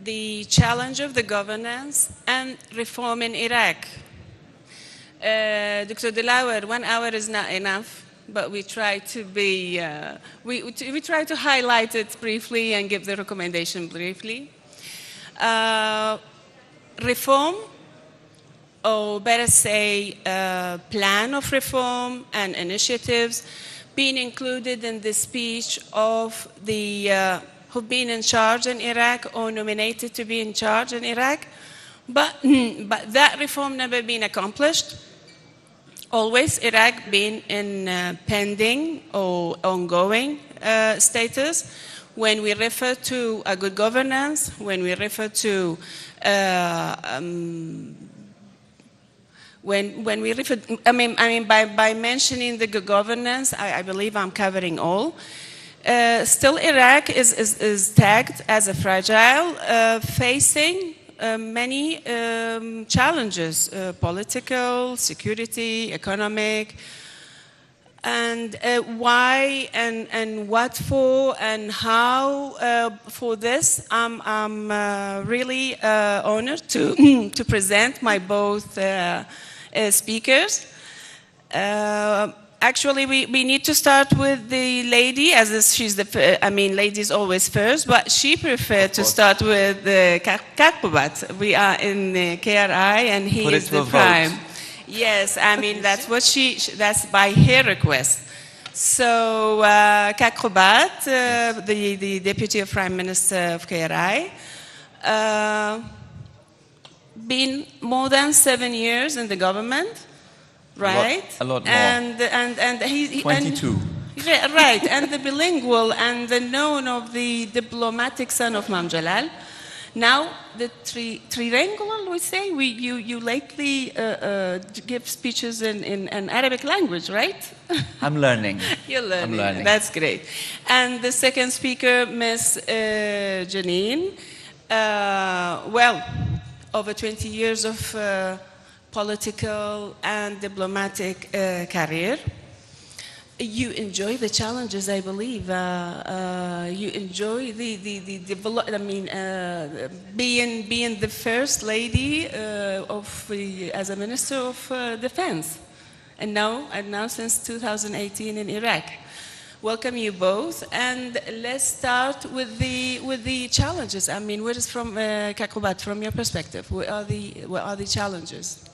the challenge of the governance and reform in Iraq. Dr. Delaware, 1 hour is not enough, but we try to be, we try to highlight it briefly and give the recommendation briefly. Reform, or better say, plan of reform and initiatives being included in the speech of the who've been in charge in Iraq or nominated to be in charge in Iraq, but that reform never been accomplished. Always Iraq been in pending or ongoing status. When we refer to a good governance, when we refer to when we refer, I mean by mentioning the good governance, I believe I'm covering all. Still, Iraq is tagged as a fragile, facing many challenges, political, security, economic, and why and what for and how for this. I'm really honored to present my both speakers. Actually, we need to start with the lady, as she's the, I mean, ladies always first, but she preferred to start with Kakbobat. We are in the KRI, and he is the prime. Yes, I mean, that's what that's by her request. So, Kakbobat, the Deputy Prime Minister of KRI, been more than 7 years in the government. Right, a lot more. And he 22. Right, and the bilingual and the known of the diplomatic son of Mam Jalal. Now the trilingual, we say. You lately give speeches in Arabic language, right? I'm learning. You're learning. I'm learning. That's great. And the second speaker, Miss Janine. Well, over 20 years of political and diplomatic career. You enjoy the challenges, I believe. You enjoy being the first lady as a Minister of Defense, and now since 2018 in Iraq. Welcome you both, and let's start with the challenges. I mean, where is from Kakbobat, from your perspective? What are the challenges?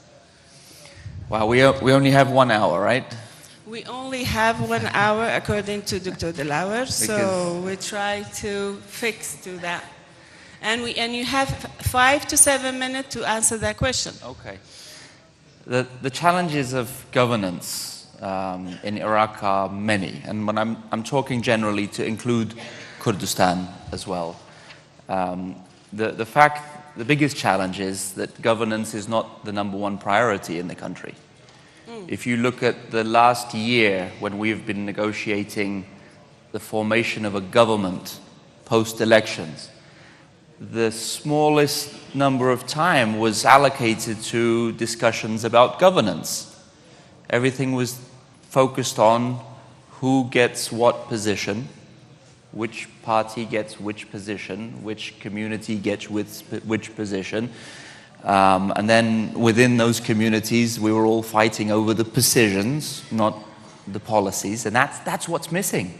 Wow, we only have 1 hour, right? We only have 1 hour, according to Dr. Delaware, so we try to fix to that. And you have 5 to 7 minutes to answer that question. Okay. The challenges of governance in Iraq are many, and when I'm talking generally to include Kurdistan as well. The biggest challenge is that governance is not the #1 priority in the country. If you look at the last year when we've been negotiating the formation of a government post-elections, the smallest number of time was allocated to discussions about governance. Everything was focused on who gets what position, which party gets which position, which community gets which position. And then within those communities, we were all fighting over the positions, not the policies. And that's what's missing.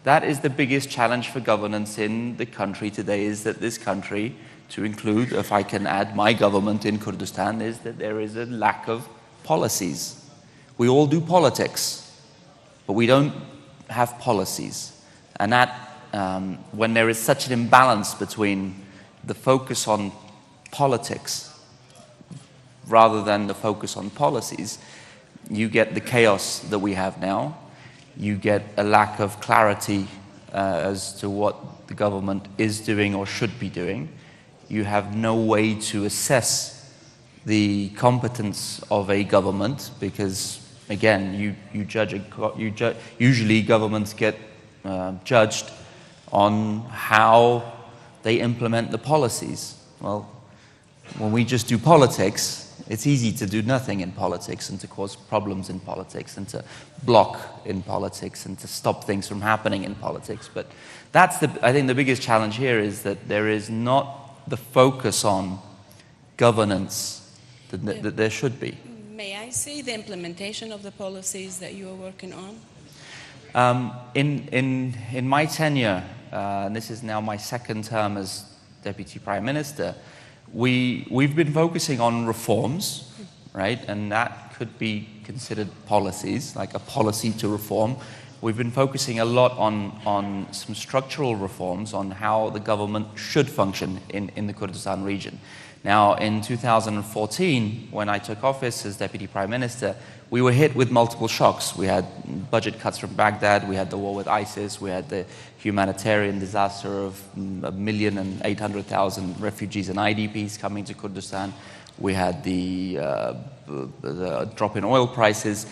That is the biggest challenge for governance in the country today, is that this country, to include, if I can add my government in Kurdistan, is that there is a lack of policies. We all do politics, but we don't have policies. And that when there is such an imbalance between the focus on politics rather than the focus on policies, you get the chaos that we have now. You get a lack of clarity as to what the government is doing or should be doing. You have no way to assess the competence of a government because, again, usually governments get judged on how they implement the policies. Well, when we just do politics, it's easy to do nothing in politics and to cause problems in politics and to block in politics and to stop things from happening in politics. But that's I think the biggest challenge here is that there is not the focus on governance that there should be. May I see the implementation of the policies that you are working on? In my tenure, and this is now my second term as Deputy Prime Minister, we've been focusing on reforms, right? And that could be considered policies, like a policy to reform. We've been focusing a lot on some structural reforms on how the government should function in the Kurdistan region. Now, in 2014, when I took office as Deputy Prime Minister, we were hit with multiple shocks. We had budget cuts from Baghdad, we had the war with ISIS, we had the humanitarian disaster of 1,800,000 refugees and IDPs coming to Kurdistan. We had the drop in oil prices.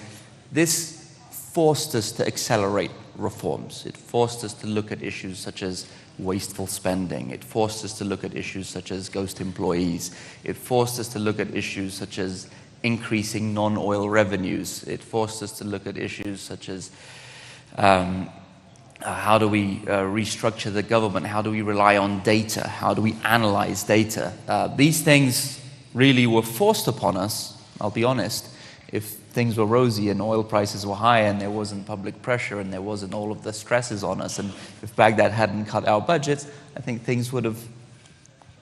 This forced us to accelerate reforms. It forced us to look at issues such as wasteful spending. It forced us to look at issues such as ghost employees. It forced us to look at issues such as increasing non-oil revenues. It forced us to look at issues such as how do we restructure the government? How do we rely on data? How do we analyze data? These things really were forced upon us, I'll be honest. If things were rosy and oil prices were high and there wasn't public pressure and there wasn't all of the stresses on us, and if Baghdad hadn't cut our budgets, I think things would have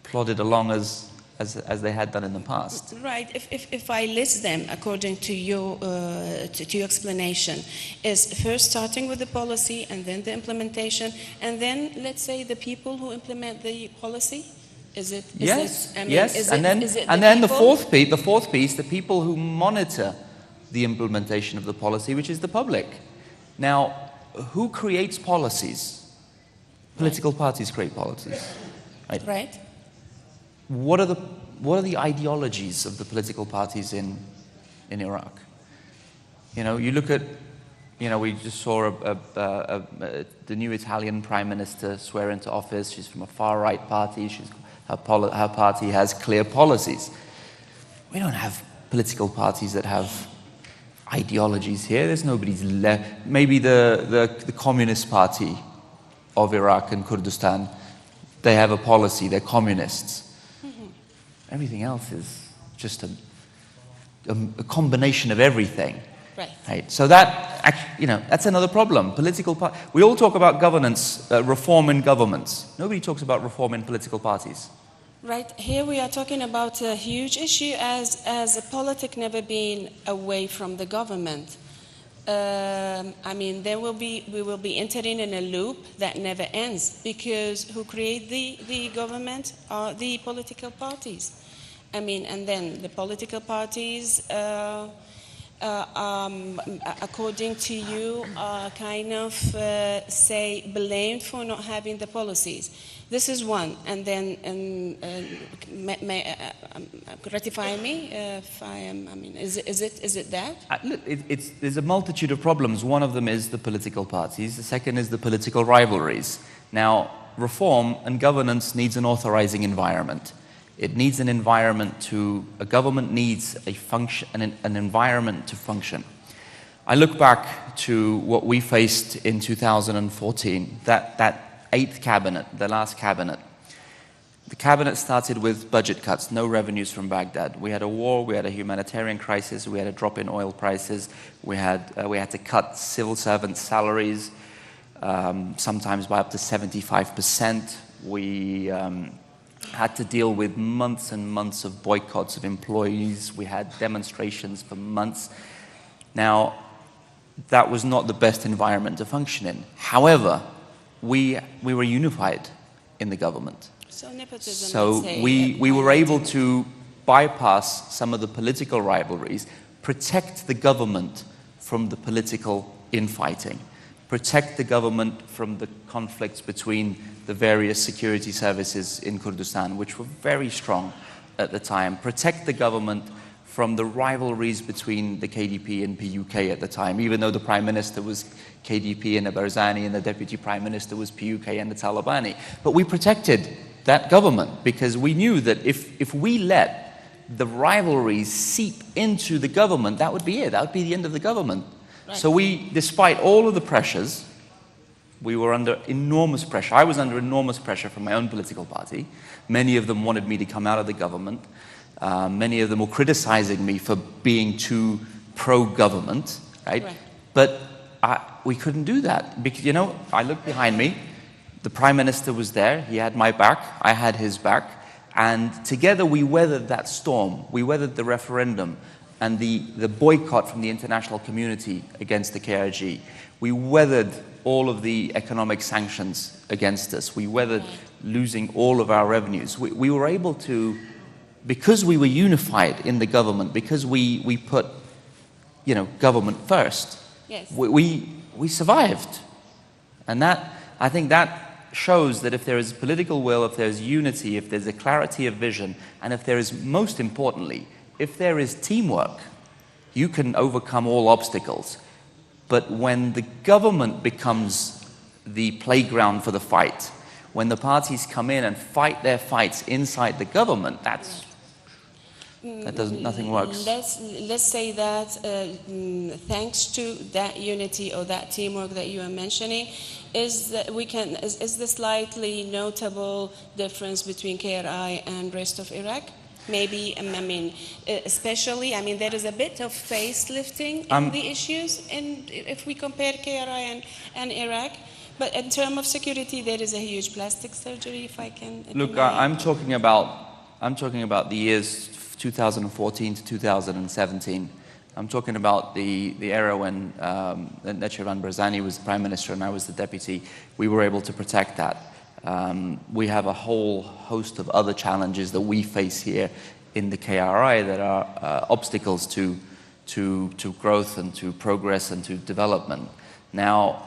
plodded along as they had done in the past. Right. If I list them according to your explanation, is first starting with the policy and then the implementation, and then let's say the people who implement the policy. Yes. And then the fourth piece, the people who monitor the implementation of the policy, which is the public. Now, who creates policies? Political parties create policies, right? Right. What are the ideologies of the political parties in Iraq? You know, you look at, you know, we just saw the new Italian Prime Minister swear into office. She's from a far-right party. Her party has clear policies. We don't have political parties that have ideologies here. There's nobody's left. Maybe the Communist Party of Iraq and Kurdistan, they have a policy. They're communists. Mm-hmm. Everything else is just a combination of everything. Right. So that, you know, that's another problem. We all talk about governance, reform in governments. Nobody talks about reform in political parties. Right. Here we are talking about a huge issue as a politic never been away from the government. I mean, we will be entering in a loop that never ends, because who create the government are the political parties. I mean, and then the political parties, according to you, are kind of, say, blamed for not having the policies. This is one, and then gratify me if I am. I mean, is it that? Look, there's a multitude of problems. One of them is the political parties. The second is the political rivalries. Now, reform and governance needs an authorizing environment. It needs an environment a government needs a function, an environment to function. I look back to what we faced in 2014, that 8th cabinet, the last cabinet. The cabinet started with budget cuts, no revenues from Baghdad. We had a war, we had a humanitarian crisis, we had a drop in oil prices, we had to cut civil servants' salaries, sometimes by up to 75%. We had to deal with months and months of boycotts of employees. We had demonstrations for months. Now, that was not the best environment to function in. However, we were unified in the government. So nepotism. So we were able to bypass some of the political rivalries, protect the government from the political infighting, protect the government from the conflicts between the various security services in Kurdistan, which were very strong at the time, protect the government from the rivalries between the KDP and PUK at the time, even though the Prime Minister was KDP and the Barzani and the Deputy Prime Minister was PUK and the Talabani. But we protected that government because we knew that if we let the rivalries seep into the government, that would be it. That would be the end of the government. Right. So we, despite all of the pressures, We were under enormous pressure. I was under enormous pressure from my own political party. Many of them wanted me to come out of the government. Many of them were criticizing me for being too pro-government, right? But we couldn't do that because, you know, I looked behind me. The Prime Minister was there. He had my back. I had his back. And together we weathered that storm. We weathered the referendum and the boycott from the international community against the KRG. We weathered all of the economic sanctions against us. We weathered losing all of our revenues. We were able to, because we were unified in the government, because we put, you know, government first, we survived. And that, I think that shows that if there is political will, if there's unity, if there's a clarity of vision, and if there is, most importantly, if there is teamwork, you can overcome all obstacles. But when the government becomes the playground for the fight, when the parties come in and fight their fights inside the government, nothing works. Let's say that thanks to that unity or that teamwork that you are mentioning, is the slightly notable difference between KRI and rest of Iraq? Maybe, I mean, especially, I mean, there is a bit of facelifting in the issues, and if we compare KRI and Iraq, but in terms of security, there is a huge plastic surgery, if I can. Look, I'm talking about the years 2014 to 2017. I'm talking about the era when Netshirvan Barzani was the Prime Minister and I was the Deputy. We were able to protect that. We have a whole host of other challenges that we face here in the KRI that are obstacles to growth and to progress and to development. Now,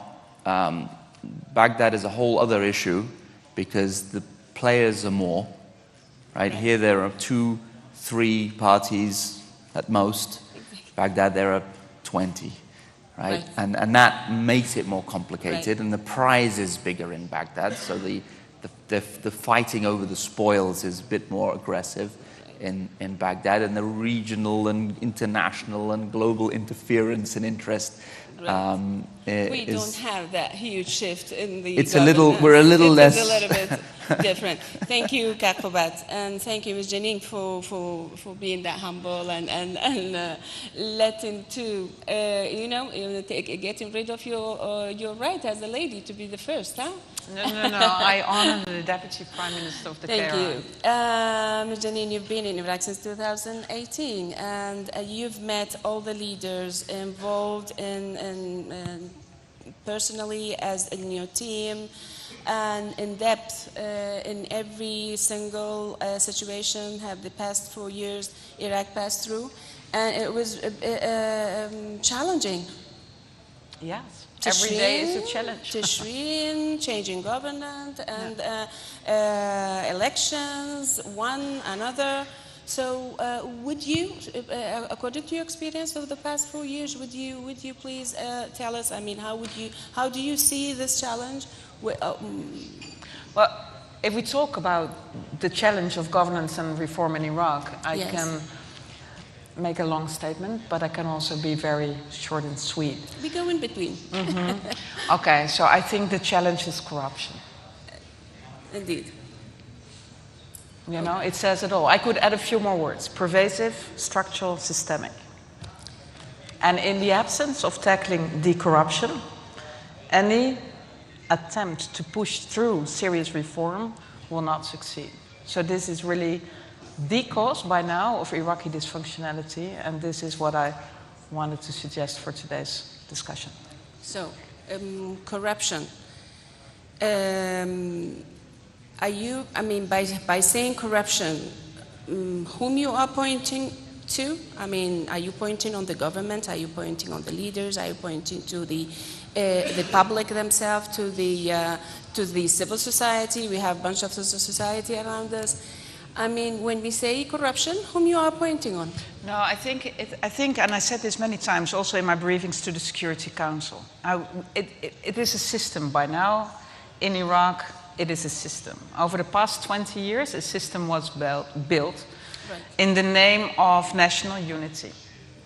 Baghdad is a whole other issue because the players are more. Right? Here there are 2, 3 parties at most. Baghdad there are 20. Right? And that makes it more complicated, and the prize is bigger in Baghdad, so the fighting over the spoils is a bit more aggressive in Baghdad, and the regional and international and global interference and interest we don't have that huge shift in the we're a little less. It's a little bit different. Thank you, Kakobat, and thank you, Ms. Janine, for being that humble and letting to, getting rid of your right as a lady to be the first, huh? No. I honor the Deputy Prime Minister of the Thank KRI. you. Ms. Janine, you've been in Iraq since 2018, and you've met all the leaders involved in personally as in your team and in depth in every single situation have the past 4 years Iraq passed through, and it was challenging. Yes. Every day is a challenge. Tashrin, changing government, and elections, one another. So, would you, according to your experience of the past 4 years, would you please tell us? I mean, how do you see this challenge? Well, if we talk about the challenge of governance and reform in Iraq, I can make a long statement, but I can also be very short and sweet. We go in between. Okay, so I think the challenge is corruption. Indeed. You know, it says it all. I could add a few more words: pervasive, structural, systemic. And in the absence of tackling the corruption, any attempt to push through serious reform will not succeed. So this is really the cause by now of Iraqi dysfunctionality, and this is what I wanted to suggest for today's discussion. So, corruption. By saying corruption, whom you are pointing to? I mean, are you pointing on the government? Are you pointing on the leaders? Are you pointing to the public themselves, to the civil society? We have a bunch of civil society around us. I mean, when we say corruption, whom you are pointing on? No, I think, and I said this many times also in my briefings to the Security Council. It is a system by now in Iraq. It is a system. Over the past 20 years, a system was built in the name of national unity,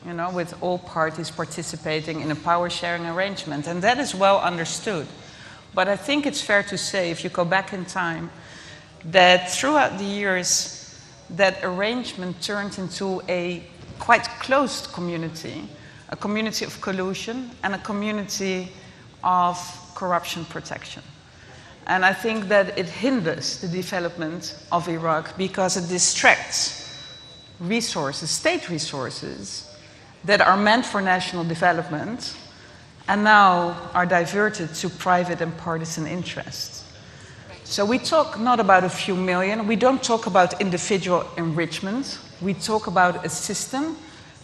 you know, with all parties participating in a power-sharing arrangement. And that is well understood. But I think it's fair to say, if you go back in time, that throughout the years, that arrangement turned into a quite closed community, a community of collusion and a community of corruption protection. And I think that it hinders the development of Iraq because it distracts resources, state resources, that are meant for national development and now are diverted to private and partisan interests. So we talk not about a few million, we don't talk about individual enrichment, we talk about a system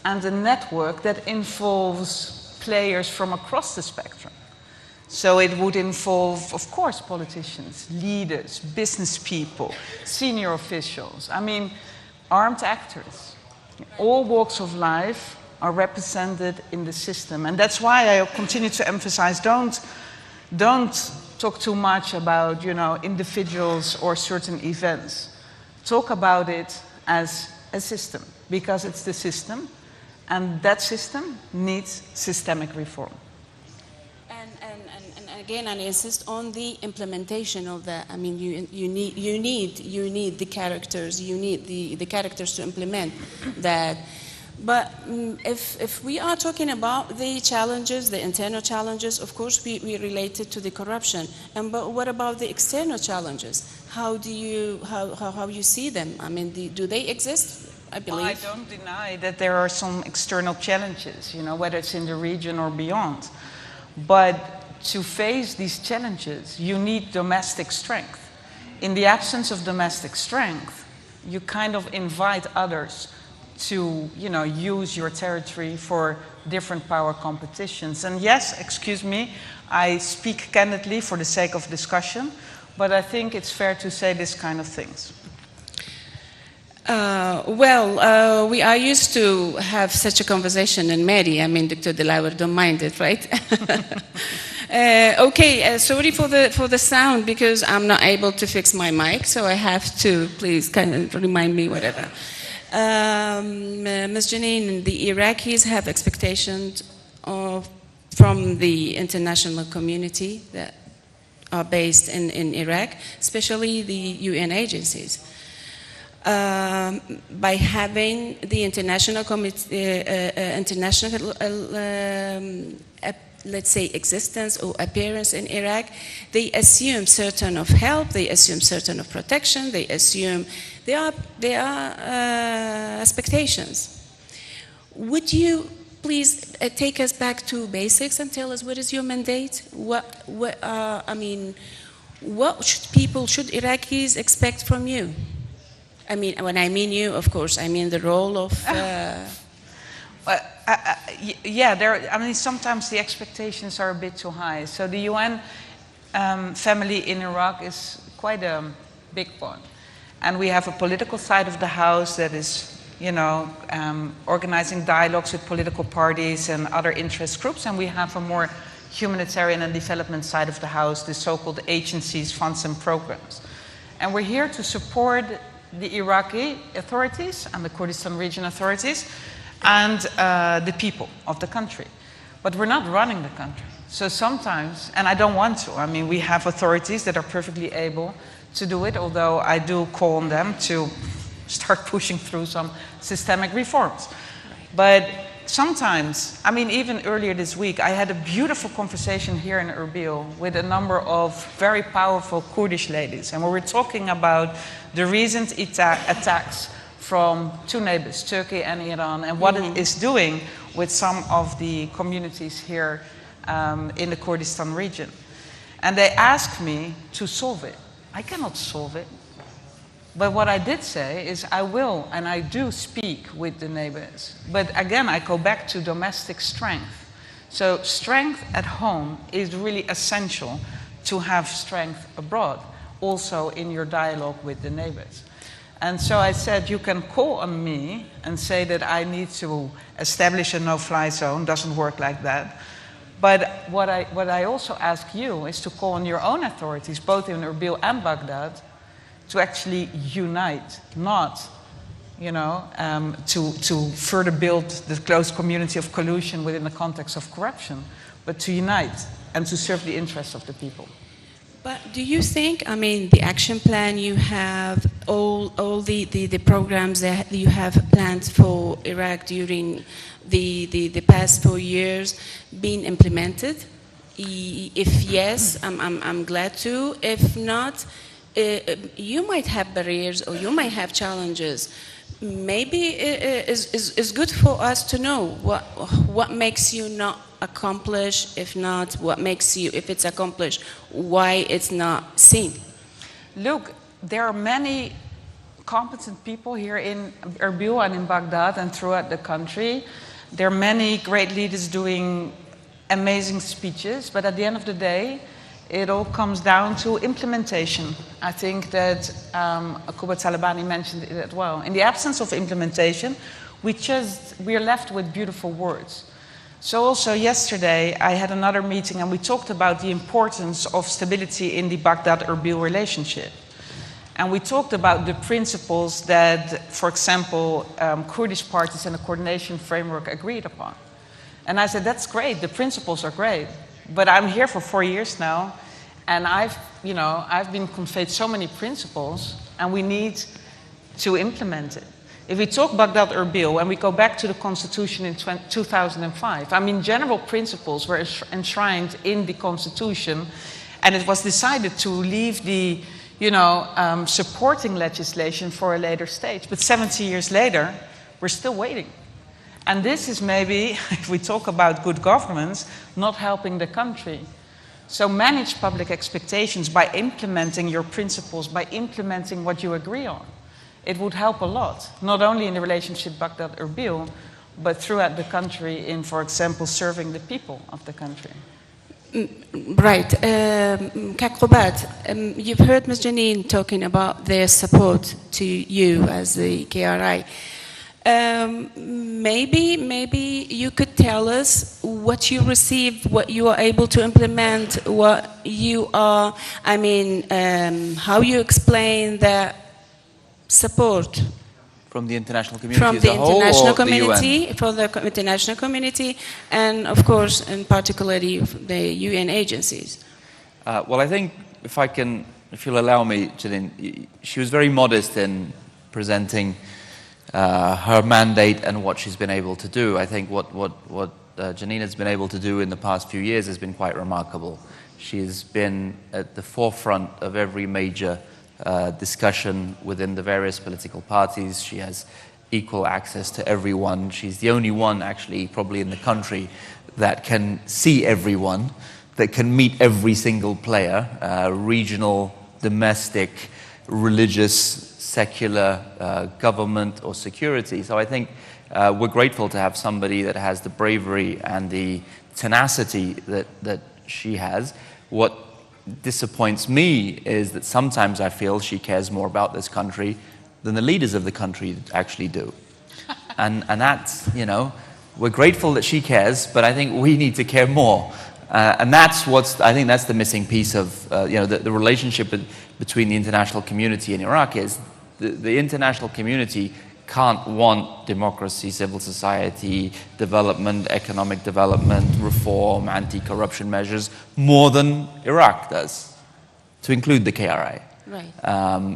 and a network that involves players from across the spectrum. So it would involve, of course, politicians, leaders, business people, senior officials, I mean, armed actors. All walks of life are represented in the system. And that's why I continue to emphasize, don't talk too much about, individuals or certain events. Talk about it as a system, because it's the system, and that system needs systemic reform. And again, I insist on the implementation of that. I mean, you need the characters. You need the characters to implement that. But if we are talking about the challenges, the internal challenges, of course we relate it to the corruption. But what about the external challenges? How you see them? I mean, do they exist? I believe. Well, I don't deny that there are some external challenges, whether it's in the region or beyond. But to face these challenges, you need domestic strength. In the absence of domestic strength, you kind of invite others to, use your territory for different power competitions. And yes, excuse me, I speak candidly for the sake of discussion, but I think it's fair to say this kind of things. We are used to have such a conversation in Meri. I mean, Dr. Delaware don't mind it, right? Sorry for the sound, because I'm not able to fix my mic, so I have to, please kind of remind me, whatever. Ms. Janine, the Iraqis have expectations from the international community that are based in Iraq, especially the UN agencies. By having the international let's say existence or appearance in Iraq, they assume certain of help, they assume certain of protection, they assume there are expectations. Would you please take us back to basics and tell us what is your mandate? What should Iraqis expect from you? I mean, when I mean you, of course, I mean the role of. Sometimes the expectations are a bit too high. So the UN family in Iraq is quite a big one. And we have a political side of the house that is, organizing dialogues with political parties and other interest groups. And we have a more humanitarian and development side of the house, the so-called agencies, funds and programs. And we're here to support the Iraqi authorities and the Kurdistan region authorities and the people of the country. But we're not running the country. So sometimes, and I don't want to, I mean, we have authorities that are perfectly able to do it, although I do call on them to start pushing through some systemic reforms. But sometimes, I mean, even earlier this week, I had a beautiful conversation here in Erbil with a number of very powerful Kurdish ladies. And we were talking about the recent attacks from two neighbors, Turkey and Iran, and what it is doing with some of the communities here in the Kurdistan region. And they asked me to solve it. I cannot solve it. But what I did say is I will and I do speak with the neighbors. But again, I go back to domestic strength. So strength at home is really essential to have strength abroad, also in your dialogue with the neighbors. And so I said, you can call on me and say that I need to establish a no-fly zone. Doesn't work like that. But what I also ask you is to call on your own authorities, both in Erbil and Baghdad, to actually unite, not, to further build the close community of collusion within the context of corruption, but to unite and to serve the interests of the people. But do you think, I mean, the action plan you have, all the programs that you have planned for Iraq during the past 4 years being implemented? If yes, I'm glad to. If not, you might have barriers or you might have challenges. Maybe it's good for us to know what makes you not accomplish. If not, what makes you, if it's accomplished, why it's not seen. Look, there are many competent people here in Erbil and in Baghdad and throughout the country. There are many great leaders doing amazing speeches, but at the end of the day, it all comes down to implementation. I think that Kuba Talabani mentioned it as well. In the absence of implementation, we're left with beautiful words. So also yesterday, I had another meeting and we talked about the importance of stability in the Baghdad-Erbil relationship. And we talked about the principles that, for example, Kurdish parties and the coordination framework agreed upon. And I said, that's great, the principles are great. But I'm here for 4 years now, and I've been conveyed so many principles, and we need to implement it. If we talk Baghdad-Erbil, and we go back to the constitution in 2005, I mean, general principles were enshrined in the constitution, and it was decided to leave the, supporting legislation for a later stage. But 70 years later, we're still waiting. And this is maybe, if we talk about good governance, not helping the country. So manage public expectations by implementing your principles, by implementing what you agree on. It would help a lot, not only in the relationship Baghdad-Erbil, but throughout the country in, for example, serving the people of the country. Right. Kakobat, you've heard Ms. Janine talking about their support to you as the KRI. Maybe you could tell us what you received, what you are able to implement, what you are, how you explain that support From the international community from as the a whole, international or the UN? community, from the international community, and of course, in particularly the UN agencies. Well, I think if you'll allow me, Janine, she was very modest in presenting her mandate and what she's been able to do. I think what Janine has been able to do in the past few years has been quite remarkable. She's been at the forefront of every major discussion within the various political parties. She has equal access to everyone. She's the only one, actually, probably in the country that can see everyone, that can meet every single player, regional, domestic, religious, secular, government or security. So I think we're grateful to have somebody that has the bravery and the tenacity that she has. What disappoints me is that sometimes I feel she cares more about this country than the leaders of the country actually do. And that's, we're grateful that she cares, but I think we need to care more. And that's I think that's the missing piece of, the relationship between the international community and Iraq is the international community can't want democracy, civil society, development, economic development, reform, anti-corruption measures more than Iraq does, to include the KRI. Right.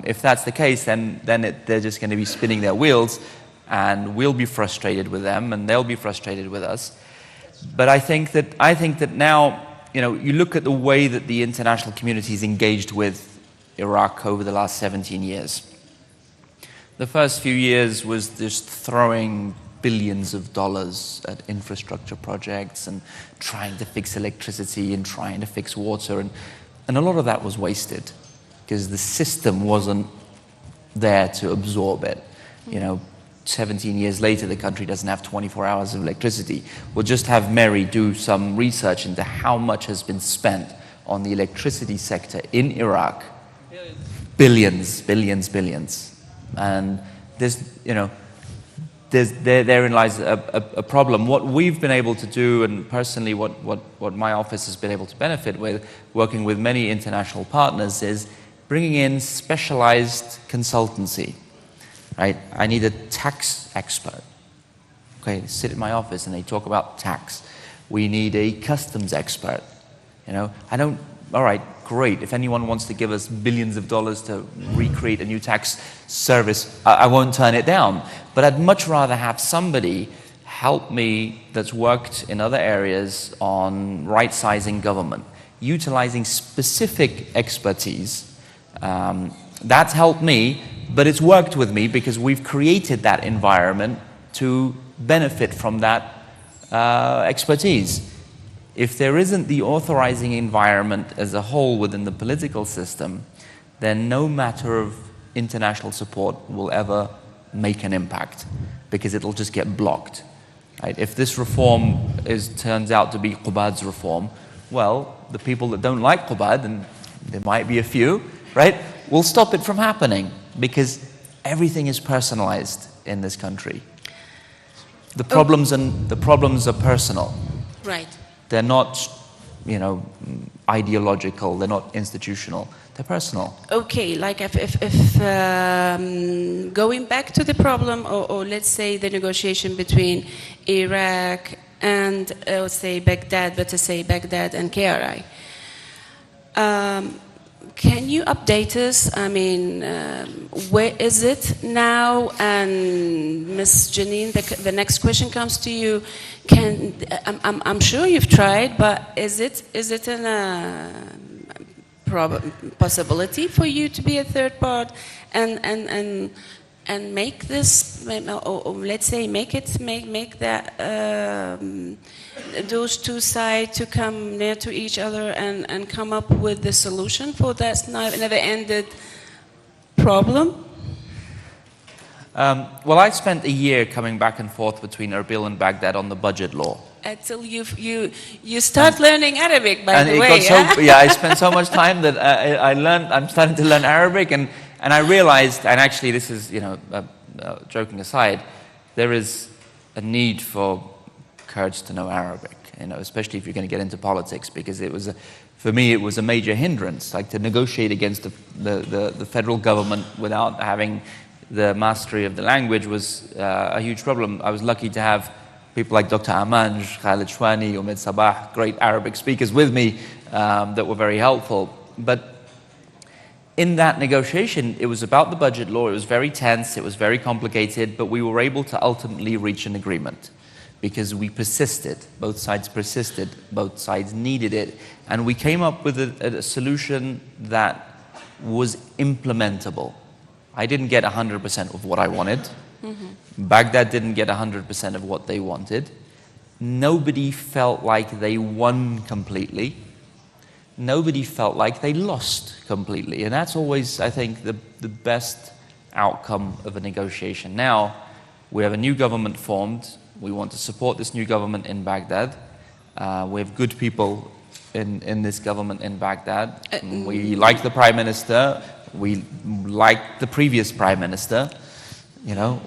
If that's the case, then they're just going to be spinning their wheels, and we'll be frustrated with them, and they'll be frustrated with us. But I think that now, you look at the way that the international community is engaged with Iraq over the last 17 years. The first few years was just throwing billions of dollars at infrastructure projects and trying to fix electricity and trying to fix water. And a lot of that was wasted because the system wasn't there to absorb it. 17 years later, the country doesn't have 24 hours of electricity. We'll just have Meri do some research into how much has been spent on the electricity sector in Iraq. Billions, billions, billions. And therein lies a problem. What we've been able to do, and personally what my office has been able to benefit with, working with many international partners, is bringing in specialized consultancy. Right? I need a tax expert. Okay, they sit in my office and they talk about tax. We need a customs expert. All right, great. If anyone wants to give us billions of dollars to recreate a new tax service, I won't turn it down. But I'd much rather have somebody help me that's worked in other areas on right-sizing government, utilizing specific expertise. That's helped me, but it's worked with me because we've created that environment to benefit from that expertise. If there isn't the authorizing environment as a whole within the political system, then no matter of international support will ever make an impact because it'll just get blocked. Right? If this reform turns out to be Qubad's reform, well, the people that don't like Qubad, and there might be a few, right, will stop it from happening because everything is personalized in this country. The problems are personal. Right. They're not, ideological. They're not institutional. They're personal. Okay, like if going back to the problem, or let's say the negotiation between Iraq and say Baghdad, better say Baghdad and KRI. Can you update us? I mean, where is it now? And Ms. Janine, the next question comes to you. I'm sure you've tried, but is it a possibility for you to be a third part and make this, or let's say make that those two sides to come near to each other and come up with the solution for that never-ended problem? Well, I spent a year coming back and forth between Erbil and Baghdad on the budget law. Until you start learning Arabic, by the way. I spent so much time that I'm starting to learn Arabic, and I realized, and actually this is, joking aside, there is a need for Kurds to know Arabic, especially if you're going to get into politics, because for me it was a major hindrance, like to negotiate against the federal government without having the mastery of the language was a huge problem. I was lucky to have people like Dr. Amanj, Khalid Shwani, Omid Sabah, great Arabic speakers with me that were very helpful. But in that negotiation, it was about the budget law. It was very tense, it was very complicated, but we were able to ultimately reach an agreement because we persisted. Both sides persisted, both sides needed it, and we came up with a solution that was implementable. I didn't get 100% of what I wanted. Mm-hmm. Baghdad didn't get 100% of what they wanted. Nobody felt like they won completely. Nobody felt like they lost completely. And that's always, I think, the best outcome of a negotiation. Now, we have a new government formed. We want to support this new government in Baghdad. We have good people in this government in Baghdad. We like the Prime Minister. We like the previous Prime Minister.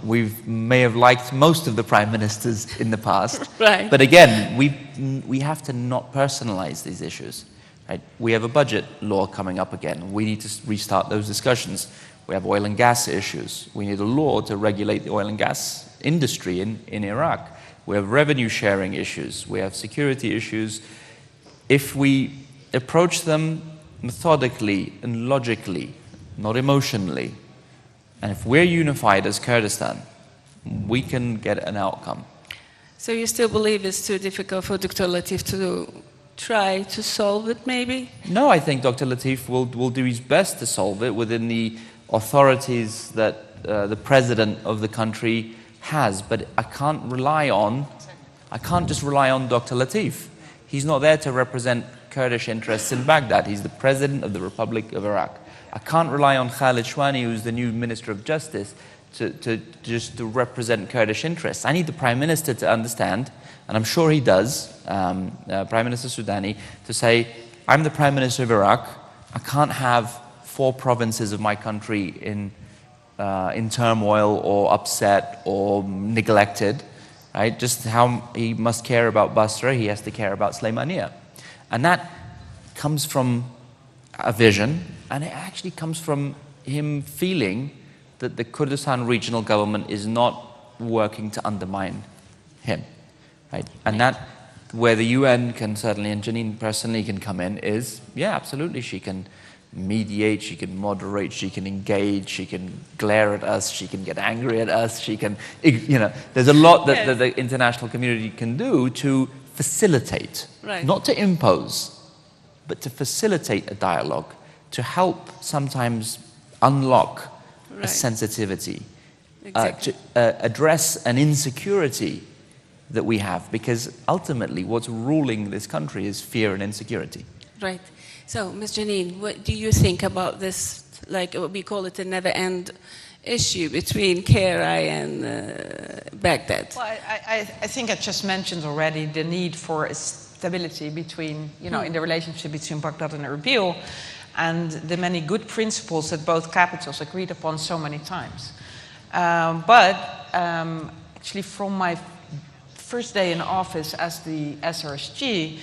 We may have liked most of the Prime Ministers in the past. Right. But again, we have to not personalize these issues. Right? We have a budget law coming up again. We need to restart those discussions. We have oil and gas issues. We need a law to regulate the oil and gas industry in Iraq. We have revenue sharing issues. We have security issues. If we approach them methodically and logically, not emotionally, and if we're unified as Kurdistan, we can get an outcome. So you still believe it's too difficult for Dr. Latif to try to solve it, maybe? No, I think Dr. Latif will do his best to solve it within the authorities that the president of the country has. But I can't just rely on Dr. Latif. He's not there to represent Kurdish interests in Baghdad. He's the president of the Republic of Iraq. I can't rely on Khalid Shwani, who's the new Minister of Justice, to represent Kurdish interests. I need the Prime Minister to understand, and I'm sure he does, Prime Minister Sudani, to say, I'm the Prime Minister of Iraq. I can't have 4 provinces of my country in turmoil or upset or neglected. Right? Just how he must care about Basra, he has to care about Sulaimania. And that comes from a vision, and it actually comes from him feeling that the Kurdistan regional government is not working to undermine him. Right? And that where the UN can certainly, and Janine personally can come in, is, yeah, absolutely, she can mediate, she can moderate, she can engage, she can glare at us, she can get angry at us, she can, there's a lot that the international community can do to facilitate, not to impose, but to facilitate a dialogue, to help sometimes unlock a sensitivity, to address an insecurity that we have, because ultimately what's ruling this country is fear and insecurity. Right. So, Ms. Janine, what do you think about this, like what we call it a never-end issue between KRI and Baghdad? Well, I think I just mentioned already the need for stability between, in the relationship between Baghdad and Erbil, and the many good principles that both capitals agreed upon so many times. Actually, from my first day in office as the SRSG,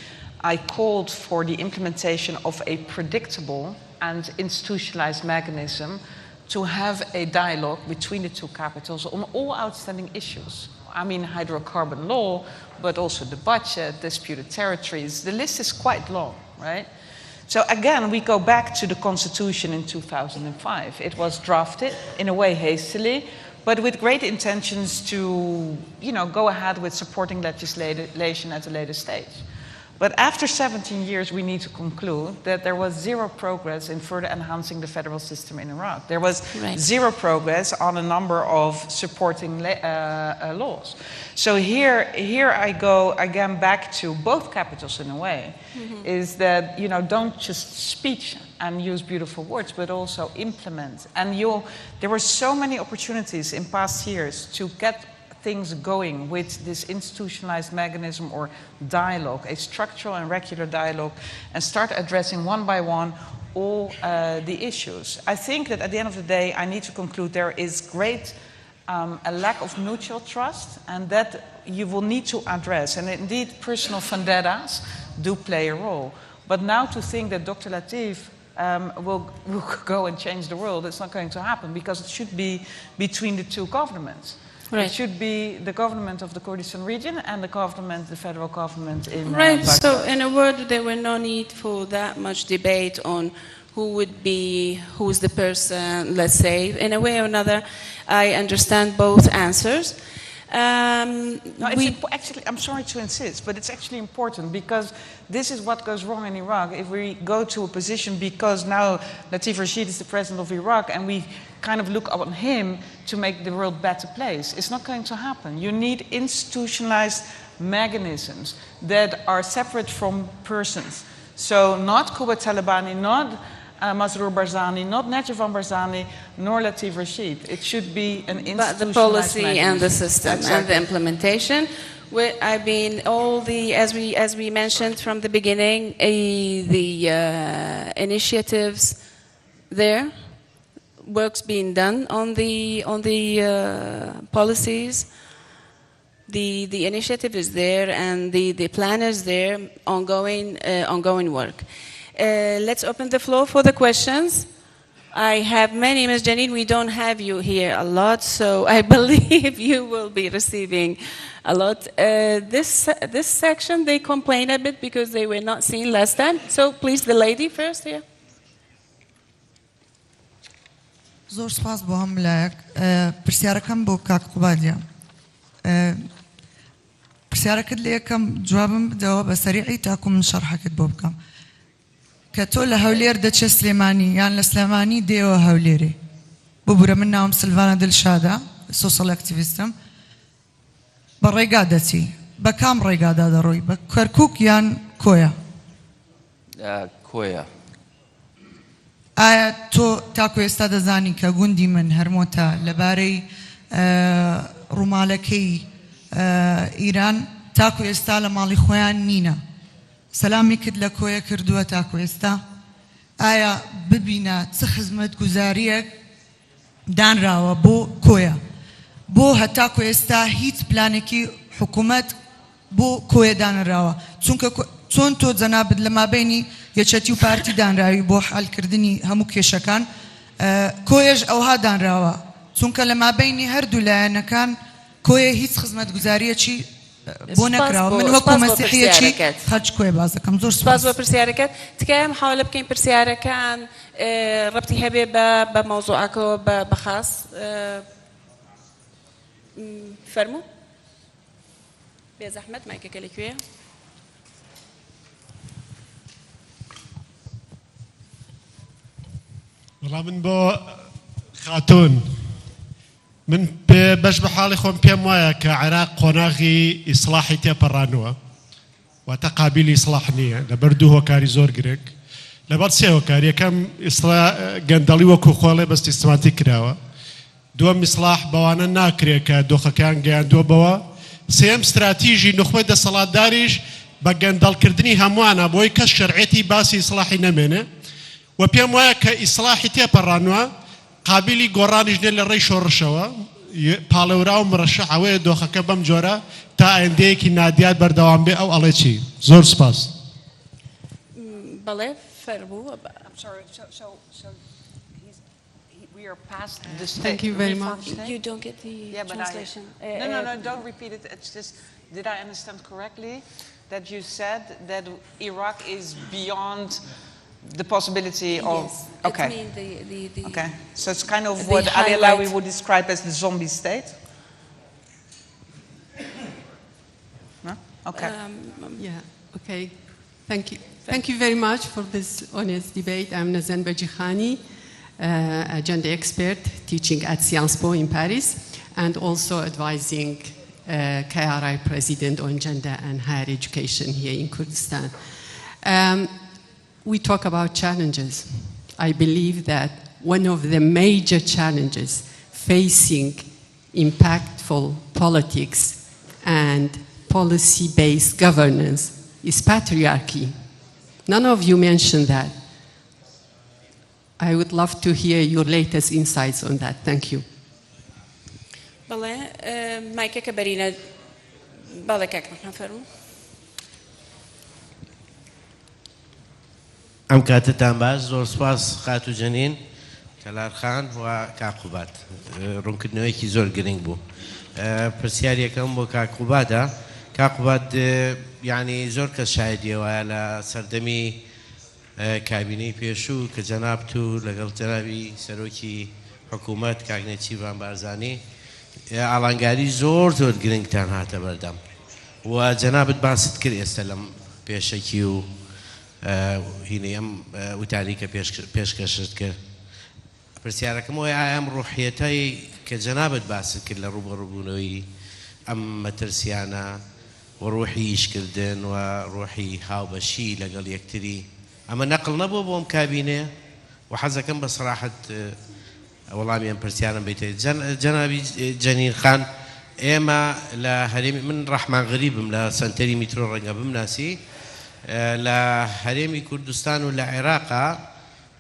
I called for the implementation of a predictable and institutionalized mechanism to have a dialogue between the two capitals on all outstanding issues. I mean, hydrocarbon law, but also the budget, disputed territories. The list is quite long, right? So again, we go back to the Constitution in 2005. It was drafted in a way hastily, but with great intentions to, go ahead with supporting legislation at a later stage. But after 17 years, we need to conclude that there was zero progress in further enhancing the federal system in Iraq. There was zero progress on a number of supporting laws. So here I go again back to both capitals in a way, is that, don't just speak and use beautiful words, but also implement. And there were so many opportunities in past years to get things going with this institutionalized mechanism or dialogue, a structural and regular dialogue, and start addressing one by one all the issues. I think that at the end of the day, I need to conclude there is great a lack of mutual trust, and that you will need to address. And indeed, personal vendettas do play a role. But now to think that Dr. Latif will go and change the world, it's not going to happen, because it should be between the two governments. It should be the government of the Kurdistan region and the federal government in Baghdad. So in a word, there were no need for that much debate on who's the person, let's say. In a way or another, I understand both answers. Actually, I'm sorry to insist, but it's actually important, because this is what goes wrong in Iraq. If we go to a position, because now Latif Rashid is the president of Iraq, and we kind of look on him to make the world a better place, it's not going to happen. You need institutionalized mechanisms that are separate from persons. So not Qubbat Talabani, not Masroor Barzani, not Najaf Barzani, nor Latif Rashid. It should be an institutionalized but the policy mechanism. And the system and the implementation. I mean, all the, as we mentioned from the beginning, the initiatives there, work's being done on the policies. The initiative is there, and the plan is there, ongoing work. Let's open the floor for the questions. I have many, Ms. Janine. We don't have you here a lot, so I believe you will be receiving a lot. This section, they complain a bit because they were not seen last time. So please, the lady first here. زۆر سپاس بۆ هەم لایەک پرسیارەکەم بۆ کاک قوبادیە پرسیارەکەت لە یەکەم جوابم بدەوە بە سەریعی تاکو من شەرحەکەت بۆ بکەم کە تۆ لە هەولێر دەچێ سلێمانی یان لە سلێمانی دێوە هەولێرێ ببوورە من ناوم سلڤانە دڵشادە سۆسیەڵ ئەکتیڤیستم بە ڕێگا دەچی بە کام ڕێگادا دەڕۆی بە کەرکووک یان کۆیە کۆیە ئایا تۆ تاکو ئێستا دەزانی کە گوندی من هەرمۆتە لەبارەی ڕووماڵەکەی ئیران تاکو ئێستا لە ماڵی خۆیان نینە سەلامی کرد لە کۆیە کردووە تاکو ئێستا ئایا ببینە چ خزمەت گوزاریەک دانراوە بۆ کۆیە بۆ هەتاکو ئێستا هیچ پلانێکی حکوومەت بۆ کۆیە دانراوە چۆن تۆ جەنابەت لە مابینی یەکێتی و پارتی دانراوی بۆ حالکردنی هەموو کێشەکان کۆیەش ئەوها دانراوە چونکە لە مابینی هەردوو لایەنەکان کۆیە هیچ خزمەتگوزاریەکی بۆ نەکراوە من وەکو مەسیحیەکی خەرج کوێ باز دەکەم زۆر سپاس بۆ پرسیارەکەت تکایە محاولە بکەین پرسیارەکان ڕەبتی هەبێ بە مەوزوعەکەەوە بەخاس فەرموو بێزەحمەت مایکەکە لەکوێیە والله من بۆ خاتون من باش بە حاڵی خۆم پێم وایە کە عێراق قۆناغی ئیسلاحی تێپەڕانووە واتە قابلی ئیسلاح نییە لەبەر دوو هۆکاری زۆر گرنگ لەبەر سێ هۆکار یەکەم گەندەڵی وەکو خۆڵێ بە سیستماتیک کراوە دووەم ئیسلاح بەوانە ناکرێت کە دۆخەکان گەیاندووە سێم استراتیژی نخبەی دەسەڵاتداریش بە گەندەڵکردنی هەمووانە بۆی کەس شەرعێتی باسی ئیسلاحی نەمێنێ و پێم وایە کە ئیسلاحی تێپەڕانووە قابلی گۆڕانیش نێ لە ڕێی شۆڕشەوە پاڵێورا و مرەشەح ئەوەیە دۆخەکە بەم جۆرە تا ئایندەیەکی نادیات بەردەوام بێ ئەو ئەڵێ چی زۆر سپاس بەڵێ فەرموو We are past the stage. Thank you very much. You don't get the translation. No, don't repeat it. It's just, did I understand correctly that you said that Iraq is beyond the possibility of... Yes, okay. It means the okay. So it's kind of what Ali Alawi would describe as the zombie state? No? Okay. Yeah, okay. Thank you. Thank you very much for this honest debate. I'm Nazan Bajikhani, a gender expert teaching at Sciences Po in Paris and also advising KRI president on gender and higher education here in Kurdistan. We talk about challenges. I believe that one of the major challenges facing impactful politics and policy-based governance is patriarchy. None of you mentioned that. I would love to hear your latest insights on that. Thank you. بەڵێ مایکەکە بەرینە بەڵێ کاکمەکان فەرموو ئەم کاتتان باش زۆر سپاس خاتو جەنین کەلارخان و کاقوبات ڕوونکردنەوەیەکی زۆر گرنگ بوو پرسیارێکەکەم بۆ کاقوباتە کاقوبات یعنی زۆر کەس شایدیەوەیە لە سەردەمی کابینەی پێشوو کە جەناب تو لەگەڵ جەنابی سەرۆکی حکوومەت کاگنێچیڤان بارزانی ئاڵانگاری زۆر زۆر گرنگتان هاتە بەردەم و جەنابت باست کرد ئێستا لەم پێشەکی و هینەی ئەم وتاری کە پێشکەشت کرد پرسیارەکەم وەیە ئەم ڕوحیەتەی کە جەنابت باست کرد لە ڕوبەڕووبوونەوەی ئەم مەترسیانە و ڕوحی ئیشکردن و ڕوحی هاوبەشی لەگەڵ یەکتری ئەمە نەقڵ نەبووە بۆ ئەم کابینەیە و حەزەکەم بە سەراحەت وەڵامی ئەم پرسیارم بیتێت جەنابی جەنین خان ئێمە لە هەرێمی من ڕەحمان غەریبم لە سەنتەری میترۆ ڕەنگە بمناسی لە هەرێمی کوردستان و لە عێراقا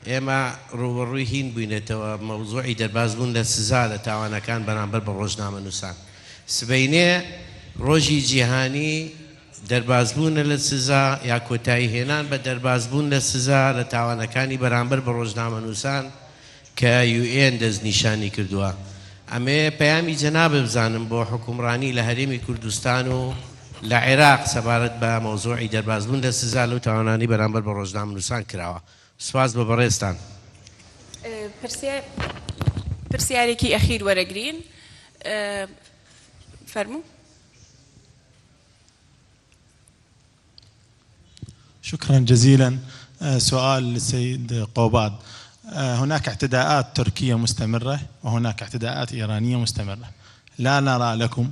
ئێمە ڕوبەڕووی هین بووینێتەوە مەوزوعی دەربازبوون لە سزا لە تاوانەکان بەرامبەر بە ڕۆژنامەنووسان سبەینێ ڕۆژی جیهانی دەربازبوونە لە سزا یا کۆتایی هێنان بە دەربازبوون لە سزا لە تاوانەکانی بەرامبەر بە ڕۆژنامەنووسان کە UN دەستنیشانی کردووە ئەمێ پەیامی جەنابە بزانم بۆ حکومڕانی لە هەرێمی کوردستان و لە عێراق سەبارەت بە مەوزوعی دەربازبوون لە سزا لەو تاوانانی بەرامبەر بە ڕۆژنامەنووسان کراوە سوپاس بە بەڕێستان پرسیارێکی ئەخیر وەرەگرین فەرموو شكرا جزيلا سؤال للسيد قوباد هناك اعتداءات تركية مستمرة وهناك اعتداءات إيرانية مستمرة لا نرى لكم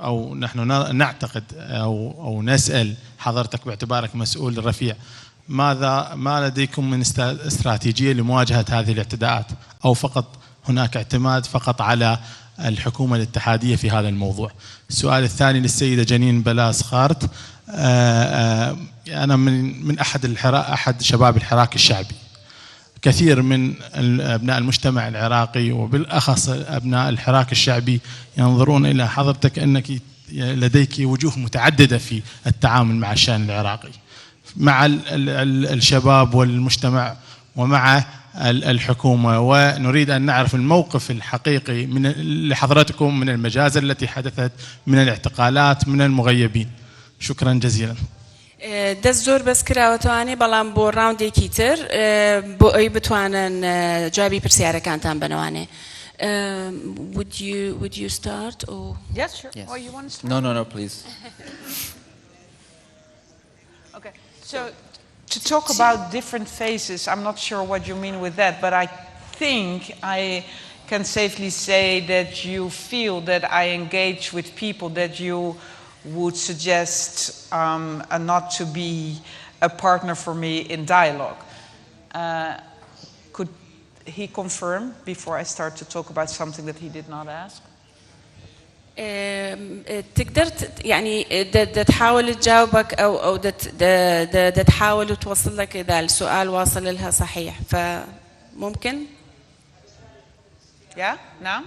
أو نحن نعتقد أو نسأل حضرتك باعتبارك مسؤول رفيع ما لديكم من استراتيجية لمواجهة هذه الاعتداءات أو فقط هناك اعتماد فقط على الحكومة الاتحادية في هذا الموضوع. السؤال الثاني للسيدة جنين بلاس خارت أنا من أحد شباب الحراك الشعبي كثير من أبناء المجتمع العراقي وبالأخص أبناء الحراك الشعبي ينظرون إلى حضرتك أنك لديك وجوه متعددة في التعامل مع الشأن العراقي مع الشباب والمجتمع ومع الحكومة، ونريد أن نعرف الموقف الحقيقي من لحضرتكم من المجازر التي حدثت، من الاعتقالات، من المغيبين. شكرا جزيلا. دەست زۆر بەس کراوەتوانێ بەڵام بۆ ڕاوندێکی تر بۆ ئەوی بتوانن جوابی پرسیارەکانتان بنەوانێ. Would you start or? Yes, sure. Yes. Oh, you want to start? No, please. Okay. So to talk about different phases, I'm not sure what you mean with that, but I think I can safely say that you feel that I engage with people that you would suggest not to be a partner for me in dialogue. Could he confirm before I start to talk about something that he did not ask? تقدر يعني تحاول تجاوبك أو تحاول توصل لك إذا السؤال واصل لها صحيح فممكن؟ Yeah, now?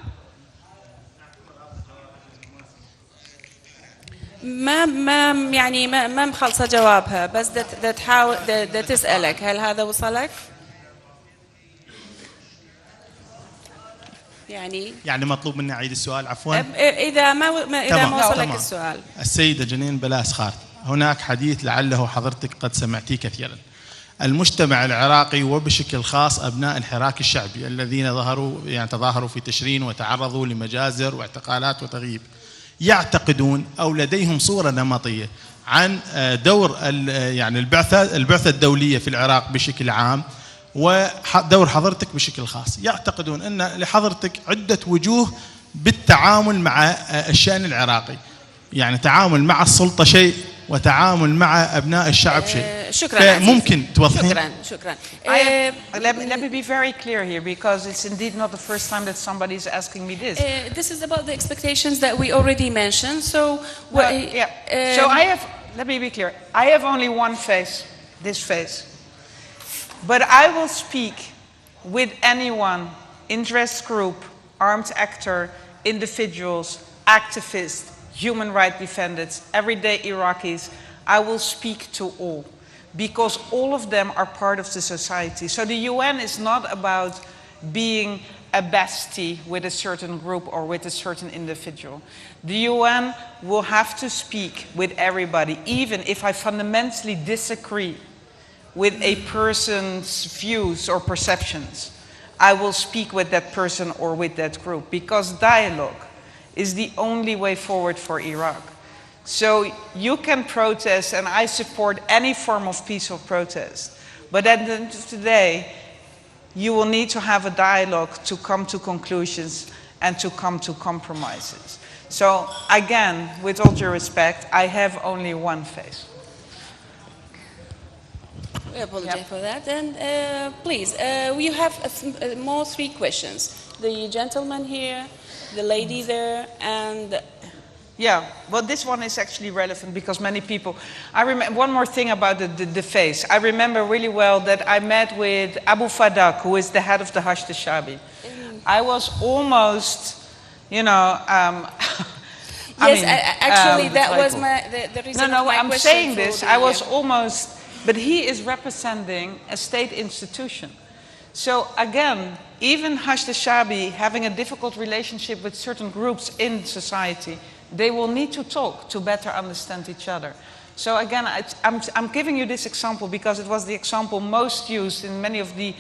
ما يعني ما مخلصة جوابها بس تحاول تسألك هل هذا وصلك؟ يعني مطلوب مني أعيد السؤال عفوا؟ إذا ما وصلك السؤال. السيدة جنين بلاس خارت، هناك حديث لعله حضرتك قد سمعتيه كثيرا. المجتمع العراقي وبشكل خاص أبناء الحراك الشعبي الذين تظاهروا في تشرين وتعرضوا لمجازر واعتقالات وتغييب، يعتقدون أو لديهم صورة نمطية عن دور البعثة الدولية في العراق بشكل عام ودور حضرتك بشكل خاص. يعتقدون أن لحضرتك عدة وجوه بالتعامل مع الشأن العراقي، يعني تعامل مع السلطة شيء وتعامل مع أبناء الشعب شيء. شكرا. ممكن توضحين؟ شكرا. Let me be very clear here because it's indeed not the first time that somebody is asking me this. This is about the expectations that we already mentioned. So let me be clear. I have only one face, this face. But I will speak with anyone, interest group, armed actor, individuals, activists, human rights defenders, everyday Iraqis. I will speak to all because all of them are part of the society. So the UN is not about being a bestie with a certain group or with a certain individual. The UN will have to speak with everybody, even if I fundamentally disagree with a person's views or perceptions. I will speak with that person or with that group because dialogue is the only way forward for Iraq. So you can protest, and I support any form of peaceful protest. But at the end of the day, you will need to have a dialogue to come to conclusions and to come to compromises. So again, with all due respect, I have only one face. We apologize for that. And please, we have more 3 questions. The gentleman here, the lady there, and... Yeah, well, this one is actually relevant because many people... I remember one more thing about the face. I remember really well that I met with Abu Fadak, who is the head of the Hashd al-Shabi. I was almost, yes, actually, that was the reason of my I'm question. saying this. I was almost... But he is representing a state institution. So again, even Hashd al-Shabi having a difficult relationship with certain groups in society, they will need to talk to better understand each other. So again, I'm giving you this example because it was the example most used in many of the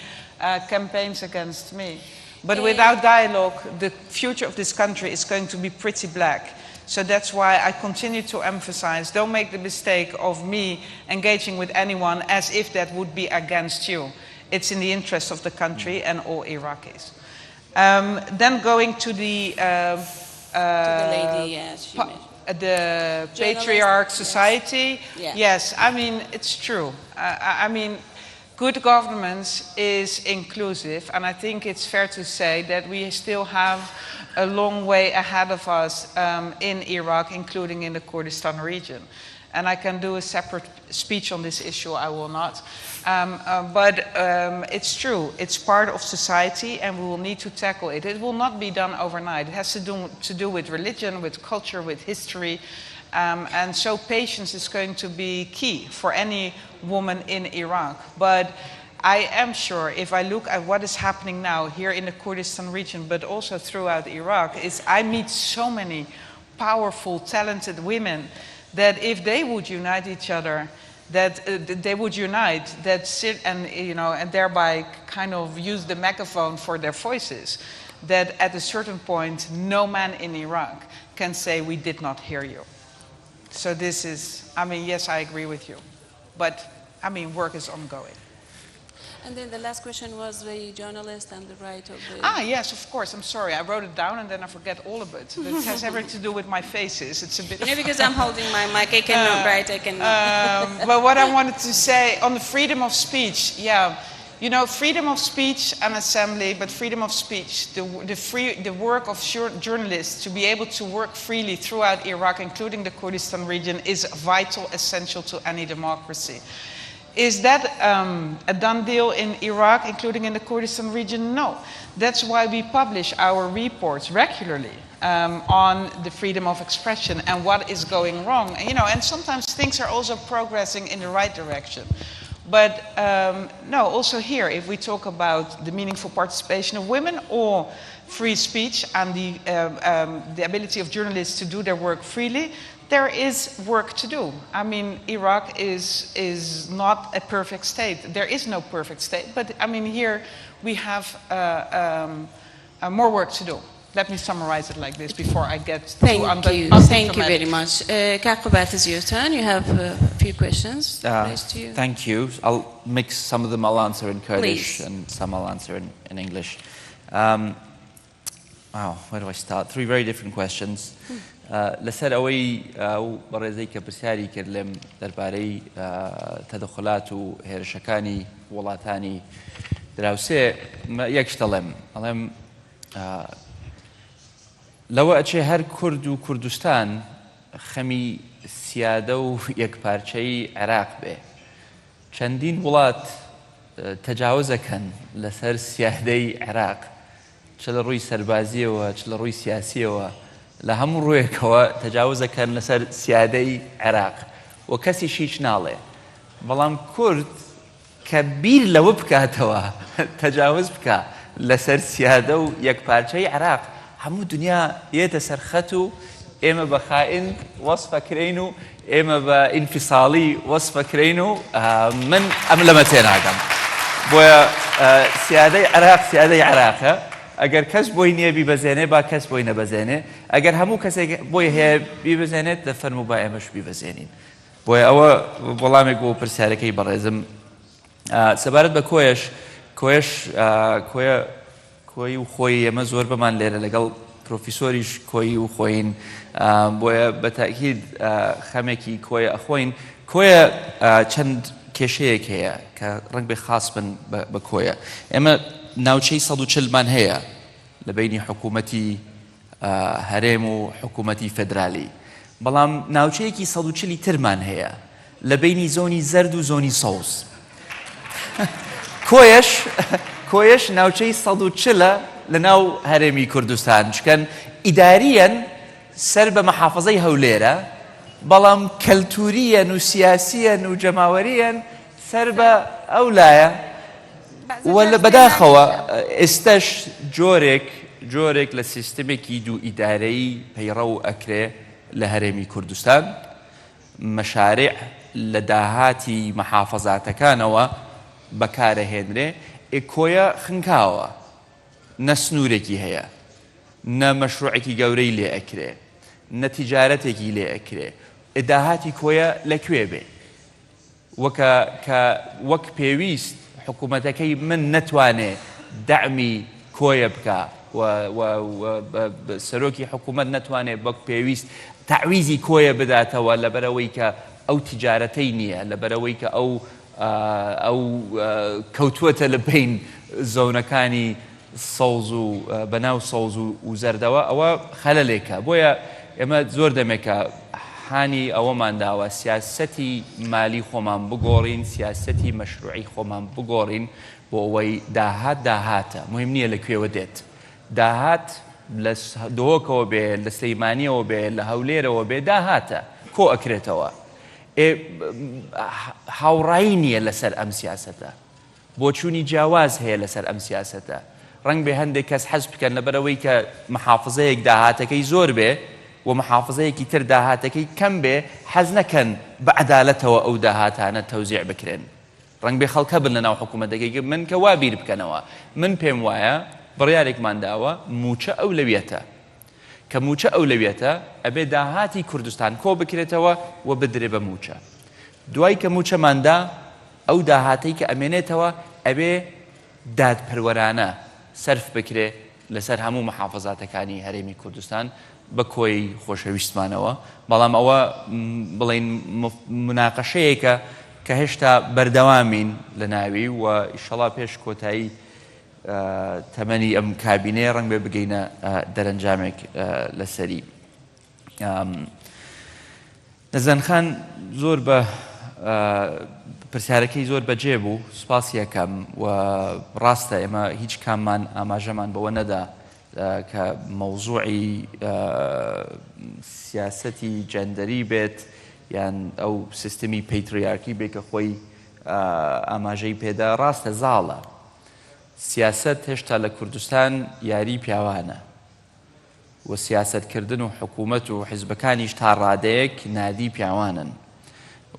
campaigns against me. But without dialogue, the future of this country is going to be pretty black. So that's why I continue to emphasize, don't make the mistake of me engaging with anyone as if that would be against you. It's in the interest of the country and all Iraqis. Then going to the lady, yes, the patriarch society. Yeah. Yes, I mean, it's true. I mean, good governance is inclusive, and I think it's fair to say that we still have a long way ahead of us in Iraq, including in the Kurdistan region. And I can do a separate speech on this issue, I will not. But it's true, it's part of society and we will need to tackle it. It will not be done overnight. It has to do with religion, with culture, with history. And so patience is going to be key for any woman in Iraq. But I am sure if I look at what is happening now here in the Kurdistan region, but also throughout Iraq, is I meet so many powerful, talented women that if they would unite each other, that they would unite, and thereby kind of use the megaphone for their voices, that at a certain point, no man in Iraq can say we did not hear you. So this is, I mean, yes, I agree with you, but I mean, work is ongoing. And then the last question was the journalist and the right of the... Yes, of course. I'm sorry. I wrote it down and then I forget all of it. It has everything to do with my faces. It's a bit... because I'm holding my mic, I cannot write, I cannot... But what I wanted to say on the freedom of speech, you know, freedom of speech and assembly, but freedom of speech, the work of journalists to be able to work freely throughout Iraq, including the Kurdistan region, is vital, essential to any democracy. Is that a done deal in Iraq, including in the Kurdistan region? No. That's why we publish our reports regularly on the freedom of expression and what is going wrong. You know, and sometimes things are also progressing in the right direction. But no, also here, if we talk about the meaningful participation of women or free speech and the ability of journalists to do their work freely, there is work to do. I mean, Iraq is not a perfect state. There is no perfect state, but I mean, here we have more work to do. Let me summarize it like this before I get to Thank you very much. Kakubat, is your turn. You have a few questions raised to you. Thank you. I'll mix some of them. I'll answer in Kurdish Please. and some I'll answer in English. Wow, where do I start? Three very different questions. لەسەر ئەوەی بەڕێزەی کە پرسیاری کرد لێم دەربارەی تەدەخلات و هێرشەکانی وڵاتانی دراوسێ یەک شت ئەڵێم لەوە ئەچێ هەر کورد و کوردستان خەمی سیادە و یەکپارچەی عێراق بێ چەندین وڵات تەجاوزەکەن لەسەر سیادەی عێراق چ لە ڕووی سەربازیەوە چ لە ڕووی سیاسیەوە لە هەموو ڕوویەکەوە تەجاوزەکەن لەسەر سیادەی عێراق و کەسی هیچ ناڵێ بەڵام کورد کە بیر لەوە بکاتەوە تەجاوز بکە لەسەر سیادە و یەکپارچەی عێراق هەموو دنیا یێتە سەرخەت و ئێمە بە خائین وەسفەکرین و ئێمە بە ئینفیساڵی وەسفەکرین و من ئەم لەمە تێناگەم بۆیە سیادەی عێراق سیادەی عێراقە ئەگەر کەس بۆی نییە بیبەزێنێ با کەس بۆی نەبەزێنێ ئەگەر هەموو کەسێک بۆی هەیە بیبەزێنێت دەفەرموو با ئێمەش بیبەزێنین بۆیە ئەوە وەڵامێک بۆ پرسیارەکەی بەڕێزم سەبارەت بە کۆی و خۆی ئێمە زۆر بەمان لێرە لەگەڵ پرۆفیسۆریش کۆی و خۆین بۆیە بە تاکید خەمێکی کۆیە ئەخۆین کۆیە چەند کێشەیەک هەیە کە ڕەنگ بێ خاص بن بە کۆیە ئێمە ناوچەی 140مان هەیە لە بینی حکوومەتی هەرێم و حکوومەتی فێدرالی بەڵام ناوچەیەکی 140 ترمان هەیە لە بینی زۆنی زەرد و زۆنی سەوز کۆیەش ناوچەی 140 لە ناو هەرێمی کوردستان چکەن ئیداریەن سەر بە مەحافەزەی هەولێرە بەڵام کەلتوریەن و سیاسیەن و جەماوەریەن سەر بە ئەولایە وە بەداخەوە ئێستش جۆرێک لە سیستمێکی دوو ئیدارەی پەیڕە و ئەکرێ لە هەرێمی کوردستان مەشارێع لە داهاتی مەحافەزاتەکانەوە بەکارەهێنرێ کۆیە خنکاوە نە سنوورێکی هەیە نە مەشروعێکی گەورەی لێ ئەکرێ نە تیجارەتێکی لێ ئەکرێ داهاتی کۆیە لەکوێ بێ وەک پێویست حکوومەتەکەی من نەتوانێ دەعمی کۆیە بکە سەرۆکی حکوومەت نەتوانێت بەک پێویست تعویزی کۆیە بداتەوە لەبەرەوەی کە ئەو تیجارەتەی نییە لەبەرەوەی کە ئەو کەوتووەتە لە بین زۆنەکانی سەوز و بەناو سەوز و زەردەوە ئەوە خەلەلێکە بۆیە ئێمە زۆر دەمێکە هانی ئەوەمان داوە سیاسەتی مالی خۆمان بگۆڕین سیاسەتی مەشروعی خۆمان بگۆڕین بۆ ئەوەی داهاتە مهم نییە لەکوێوە دێت داهات لە دۆکەوە بێ لە سەیمانیەوە بێ لە هەولێرەوە بێ داهاتە کۆ ئەکرێتەوە هاوڕایی نییە لەسەر ئەم سیاسەتە بۆچوونی جیاواز هەیە لەسەر ئەم سیاسەتە ڕەنگ بێ هەندێک کەس حەز بکەن لەبەرەوەی کە محافظەیەک داهاتەکەی زۆر بێ و محافظەیەکی تر داهاتەکەی کەم بێ حەز نەکەن بە عەدالەتەوە ئەو داهاتانە تەوزیع بکرێن ڕەنگ بێ خەڵکە بن لەناو حکوومەتەکەی من کە وا بیر بکەنەوە من پێم وایە بڕیارێکمان داوە موچە ئەولەویەتە کە موچە ئەولەویەتە ئەبێ داهاتی کوردستان کۆ بکرێتەوە و بدرێ بە موچە دوای کە موچەماندا ئەو داهاتەی کە ئەمێنێتەوە ئەبێ دادپەروەرانە سەرف بکرێ لەسەر هەموو محافەزاتەکانی هەرێمی کوردستان بە کۆی خۆشەویستمانەوە بەڵام ئەوە بڵێن مناقەشەیەکە کە هێشتا بەردەوامین لە ناوی و ئیشەڵا پێش کۆتایی تەمەنی ئەم کابینەیە ڕەنگ بێ بگەینە دەرەنجامێک لەسەری نەزانخان زۆر بە پرسیارەکەی زۆر بەجێ بوو سوپاسی یەکەم و ڕاستە ئێمە هیچ کاممان ئاماژەمان بەوە نەدا کە مەوزوعی سیاسەتی جەندەری بێت یان ئەو سیستمی پەیتریارکی بێت کە خۆی ئاماژەی پێدا ڕاستە زاڵە سیاست هێشتا لە کوردستان یاری پیاوانە و سیاستکردن و حکوومەت و حیزبەکانیش تا ڕادەیەک نادی پیاوانن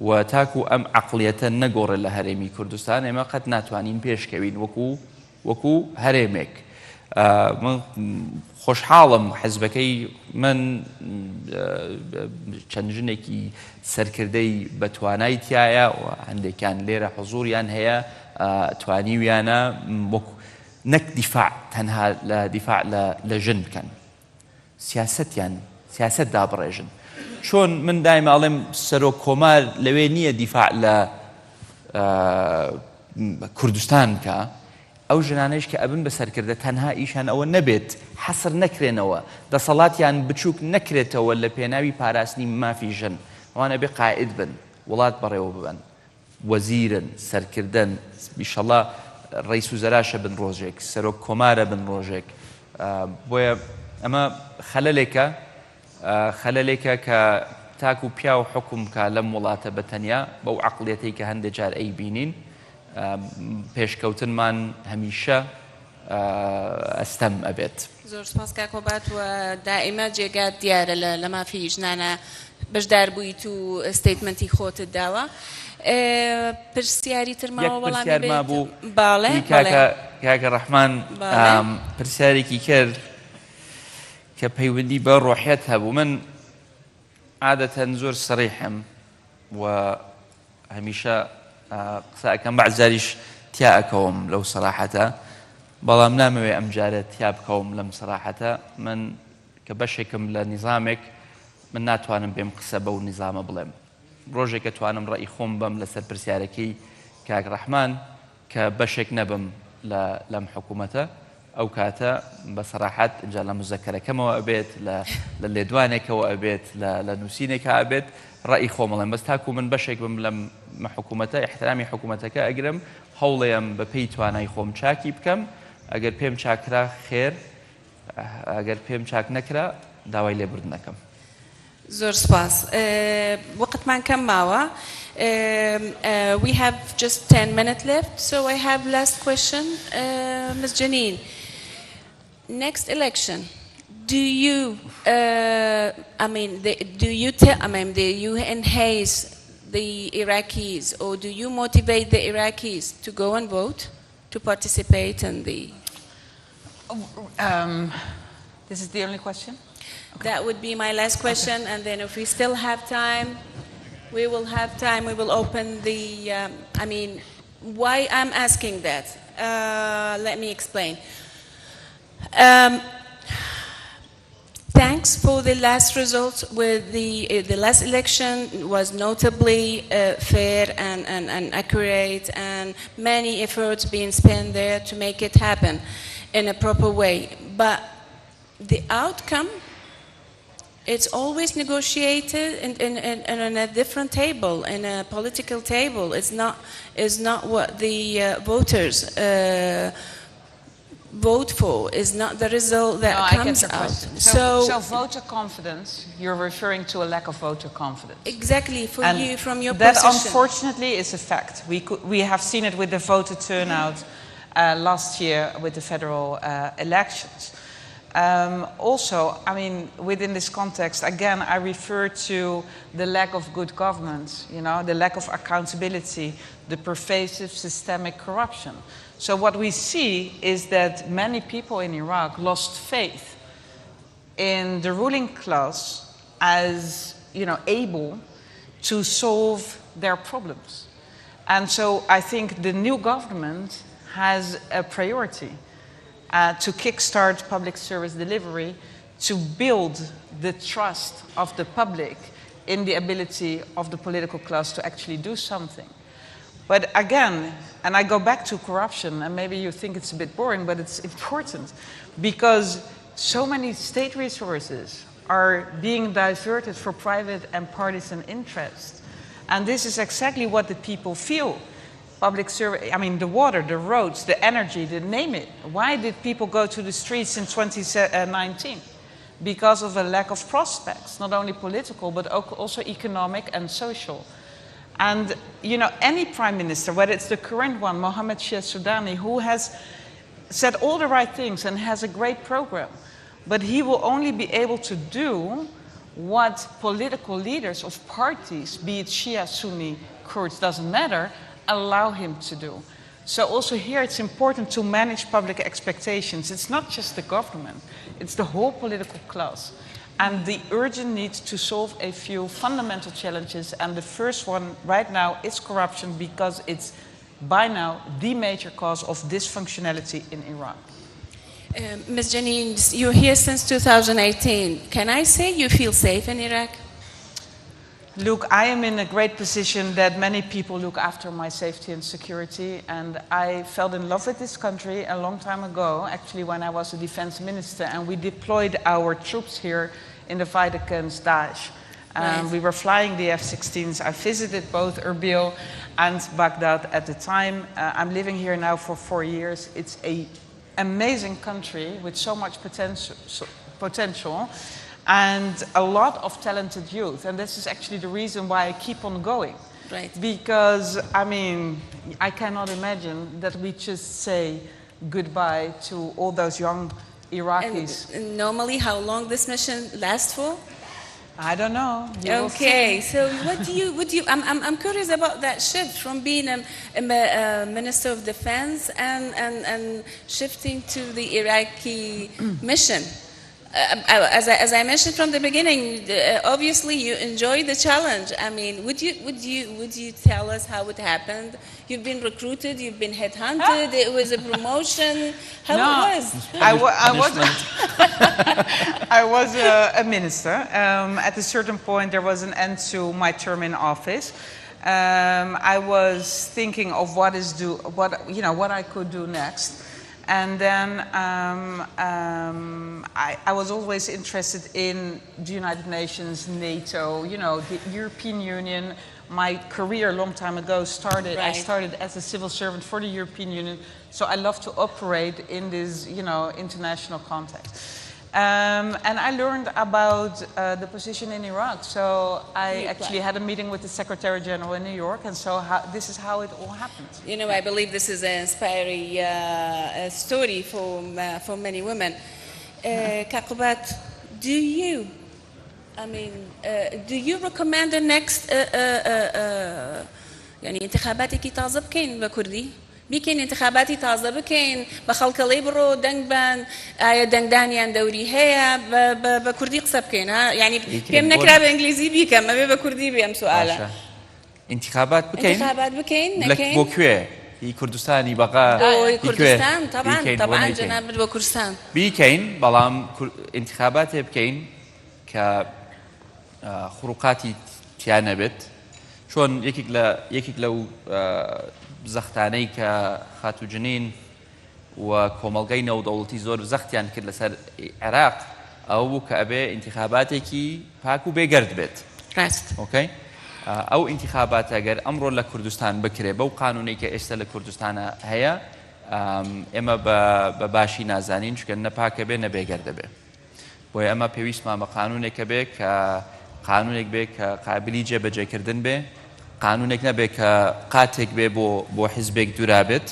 و تاکو ئەم عەقڵیەتە نەگۆڕێت لە هەرێمی کوردستان ئێمە قەت ناتوانین پێشکەوین وەکو هەرێمێک من خۆشحاڵم حیزبەکەی من چەند ژنێکی سەرکردەی بە توانای تایە و هەندێکیان لێرە حوزوریان هەیە توانیویانە نەک دیفاع تەنها لە دیفاع لە ژن بکەن سیاست دابڕێژن چۆن من دایما ئەڵێم سەرۆک کۆمار لەوێ نییە دیفاع لە کوردستان کە ئەو ژنانەیش کە ئەبن بە سەرکردە تەنها ئیشان ئەوە نەبێت حەسر نەکرێنەوە دەسەڵاتیان بچووک نەکرێتەوە لە پێناوی پاراستنی مافی ژن ئەوانە بێ قائد بن وڵات بەڕێوە ببن وەزیرن سەرکردن ئیشەڵا ڕئیس وزەراشە بن ڕۆژێک سەرۆک کۆمارە بن ڕۆژێک بۆیە ئەمە خەلەلێکە کە تاکو پیا و حکوم کە لەم وڵاتە بەتەنیا بەو عەقڵیەتەی کە هەندێک جار ئەی بینین پێشکەوتنمان هەمیشە ئەستەم ئەبێت زۆر سپاس کاکۆبات و دائیمە جێگات دیارە لە مافی ژنانە بەشدار بوویت و ستیتمەنتی خۆتت داوە پرسیاری ترماوە وەڵامی بێت باڵێ کاکە ڕەحمان پرسیارێکی کرد کە پەیوەندی بە ڕۆحیەت هەبوو من عادەتەن زۆر سەریحم و هەمیشە قسە ئەەکەم بەعزاریش تیا ئەکەوم لەو سەراحەتە بەڵام نامەوێ ئەم جارە تیا بکەوم لەم سەراحەتە من کە بەشێکم لە نظامێک من ناتوانم بێم قسە بەو نظامە بڵێم ڕۆژێک کە توانم ڕێی خۆم بەم لەسەر پرسیارەکەی کاک ڕەحمان کە بەشێک نەبم لەم حکوومەتە ئەو کاتە بە سەراحەت ئینجا لە مزەکەرەکەمەوە ئەبێت لە لێدوانێکەوە ئەبێت لە نووسینێکە ئەبێت ڕێی خۆمەڵێم بەس تاکو من بەشێک بم لەم حکوومەتە احترامی حکوومەتەکە ئەگرم هەوڵێم بە پێی توانای خۆم چاکی بکەم ئەگەر پێم چاکرا خێر ئەگەر پێم چاک نەکرا داوای لێبوردنەکەم زۆر سپاس وەقتمان کەم ماوە we have just 10 minutes left so I have last question Ms. Janine next election do you do you enhance the Iraqis or do you motivate the Iraqis to go and vote to participate in the this is the only question? Okay. That would be my last question and then if we still have time we will open the why I'm asking that let me explain thanks for the last results with the last election was notably fair and accurate and many efforts being spent there to make it happen in a proper way but the outcome it's always negotiated in a different table, in a political table. It's not what the voters vote for is not the result that No, I get comes your out. question. So voter confidence, you're referring to a lack of voter confidence. Exactly, for And you, from your that position. unfortunately is a fact. We have seen it with the voter turnout last year with the federal elections. Also, I mean, within this context, again, I refer to the lack of good governance, you know, the lack of accountability, the pervasive systemic corruption. So what we see is that many people in Iraq lost faith in the ruling class as, you know, able to solve their problems. And so I think the new government has a priority to kickstart public service delivery, to build the trust of the public in the ability of the political class to actually do something. But again, and I go back to corruption, and maybe you think it's a bit boring, but it's important, because so many state resources are being diverted for private and partisan interests. And this is exactly what the people feel. Public service, I mean, the water, the roads, the energy, the name it. Why did people go to the streets in 2019? Because of a lack of prospects, not only political, but also economic and social. And, you know, any prime minister, whether it's the current one, Mohammed Shia Soudani, who has said all the right things and has a great program, but he will only be able to do what political leaders of parties, be it Shia, Sunni, Kurds, doesn't matter, allow him to do. So also here it's important to manage public expectations. It's not just the government, it's the whole political class. And the urgent need to solve a few fundamental challenges, and the first one right now is corruption, because it's by now the major cause of dysfunctionality in Iraq. Ms. Janine, you're here since 2018. Can I say you feel safe in Iraq? Look, I am in a great position that many people look after my safety and security, and I fell in love with this country a long time ago, actually when I was a defense minister, and we deployed our troops here in the fight against Daesh. Nice. We were flying the F-16s. I visited both Erbil and Baghdad at the time. I'm living here now for 4 years. It's an amazing country with so much potential. And a lot of talented youth. And this is actually the reason why I keep on going. Right. Because, I mean, I cannot imagine that we just say goodbye to all those young Iraqis. And normally, how long this mission lasts for? I don't know. Okay, so what do you, I'm curious about that shift from being a Minister of Defense and shifting to the Iraqi mission. As I mentioned from the beginning, obviously you enjoy the challenge. I mean, would you tell us how it happened? You've been recruited, you've been headhunted. It was a promotion. How it was? I was a minister. At a certain point, there was an end to my term in office. I was thinking of what I could do next. And then I was always interested in the United Nations, NATO, you know, the European Union. My career a long time ago started, I started as a civil servant for the European Union. So I love to operate in this, you know, international context. And I learned about the position in Iraq. So I actually had a meeting with the Secretary General in New York, and so this is how it all happened. You know, I believe this is an inspiring story for many women. Kaqubat, do you recommend the next يعني انتخاباتي كي تازه بكين بكردي؟ بكين انتخاباتي تازه بكين بخلقلي برو دنگبان آیا دنگدانیان دوری هيا بكردي قصه بكين ها يعني بيم نكره بانجليزي بيكم ما بكردي بيم سؤاله انتخابات بكين نكين بوكوي هي كردستاني بقى كردستان طبعا جناب الكردستان بكين بلام انتخابات بكين ك خروقاتي تيانا بت شون يكيك لو زختانەی کە خاتوجنین و کۆمەڵگەی نەودەوڵەتی زۆر زەختیان کرد لەسەر عێراق ئەو بوو کە ئەبێ ئینتیخاباتێکی پاک و بێگەرد بێت. ئۆکەی؟ ئەو ئینتیخاباتە ئەگەر ئەمڕۆ لە کوردستان بکرێ بەو قانونێکی کە ئێستا لە کوردستانە هەیە ئێمە بە باشی نازانین چکە نەپاکە بێ نەبێگەردە بێ بۆیە ئەمە پێویستمان بە قانونێکە بێ کە قانونێک بێ کە قابلی جێبەجێکردن بێ قانونێک نەبێت کە قاتێک بێ بۆ حیزبێک دوورابێت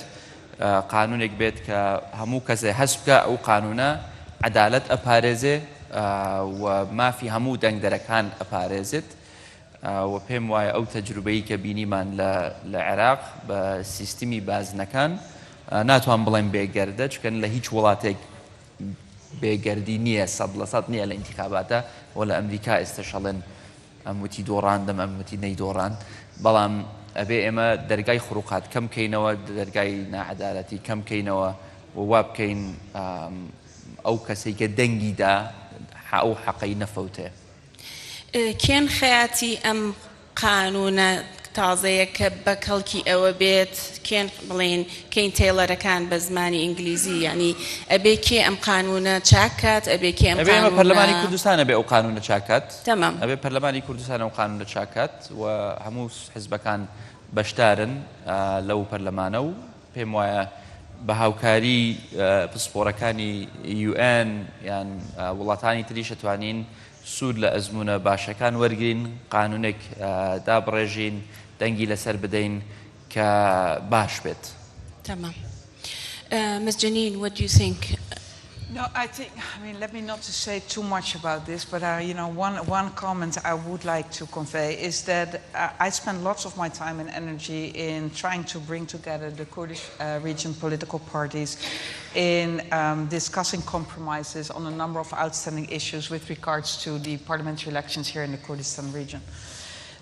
قانونێک بێت کە هەموو کەسێ هەست بکە ئەو قانونە عەدالەت ئەپارێزێ و مافی هەموو دەنگدەرەکان ئەپارێزێت و پێم وایە ئەو تەجروبەی کە بینیمان لە عێراق بە سیستمی بازنەکان ناتوان بڵێن بێگەردە چکەن لە هیچ وڵاتێک بێگەردی نییە 100% نییە لە ئینتیخاباتە و لە ئەمریکا ئێستا شەڵێن ئەم وتی دۆڕاندەم ئەم وتی نەیدۆڕان بەڵام ئەبێ ئێمە دەرگای خروقات کەم بکەینەوە دەرگای ناعەدالەتی کەم بکەینەوە و وا بکەین ئەو کەسێک کە دەنگیدا ئەو حەقەی نەفەوتێ کێن خەیاتی ئەم قانونە تازەیە کە بە کەڵکی ئەوە بێت کێن بڵێن کەین تێڵەرەکان بە زمانی ئینگلیزی یعنی ئەبێ کێ ئەم قانونە چاکات ئەبێ کێ ئەم ئەبێ پەرلەمانی کوردستان ئەبێ ئەو قانونە چاکات تەمام ئەبێ پەرلەمانی کوردستان ئەو قانونە چاکات و هەموو حیزبەکان بەشدارن لەو پەرلەمانە و پێم وایە بە هاوکاری پسپۆرەکانی UN یان وڵاتانی تریش ئەتوانین سوود لە ئەزمونە باشەکان وەرگین قانونێک دابڕێژین دەنگی لەسەر بدەین کە باش بێت. تمام. Ms. Janine, what do you think? No, I mean, let me not to say too much about this, but one comment I would like to convey is that I spend lots of my time and energy in trying to bring together the Kurdish region political parties in discussing compromises on a number of outstanding issues with regards to the parliamentary elections here in the Kurdistan region.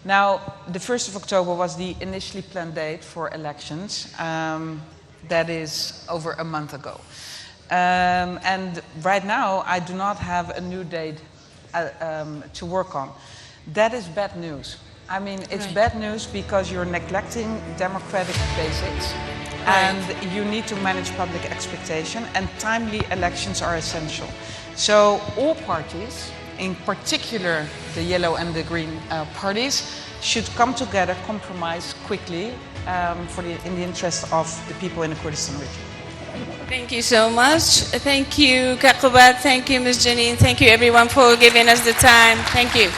Now, the 1st of October was the initially planned date for elections. That is over a month ago. And right now, I do not have a new date to work on. That is bad news. I mean, it's bad news because you're neglecting democratic basics and you need to manage public expectation, and timely elections are essential. So all parties, in particular the yellow and the green parties, should come together, compromise quickly in the interest of the people in the Kurdistan region. Thank you so much. Thank you, Kakubat. Thank you, Ms. Janine. Thank you, everyone, for giving us the time. Thank you.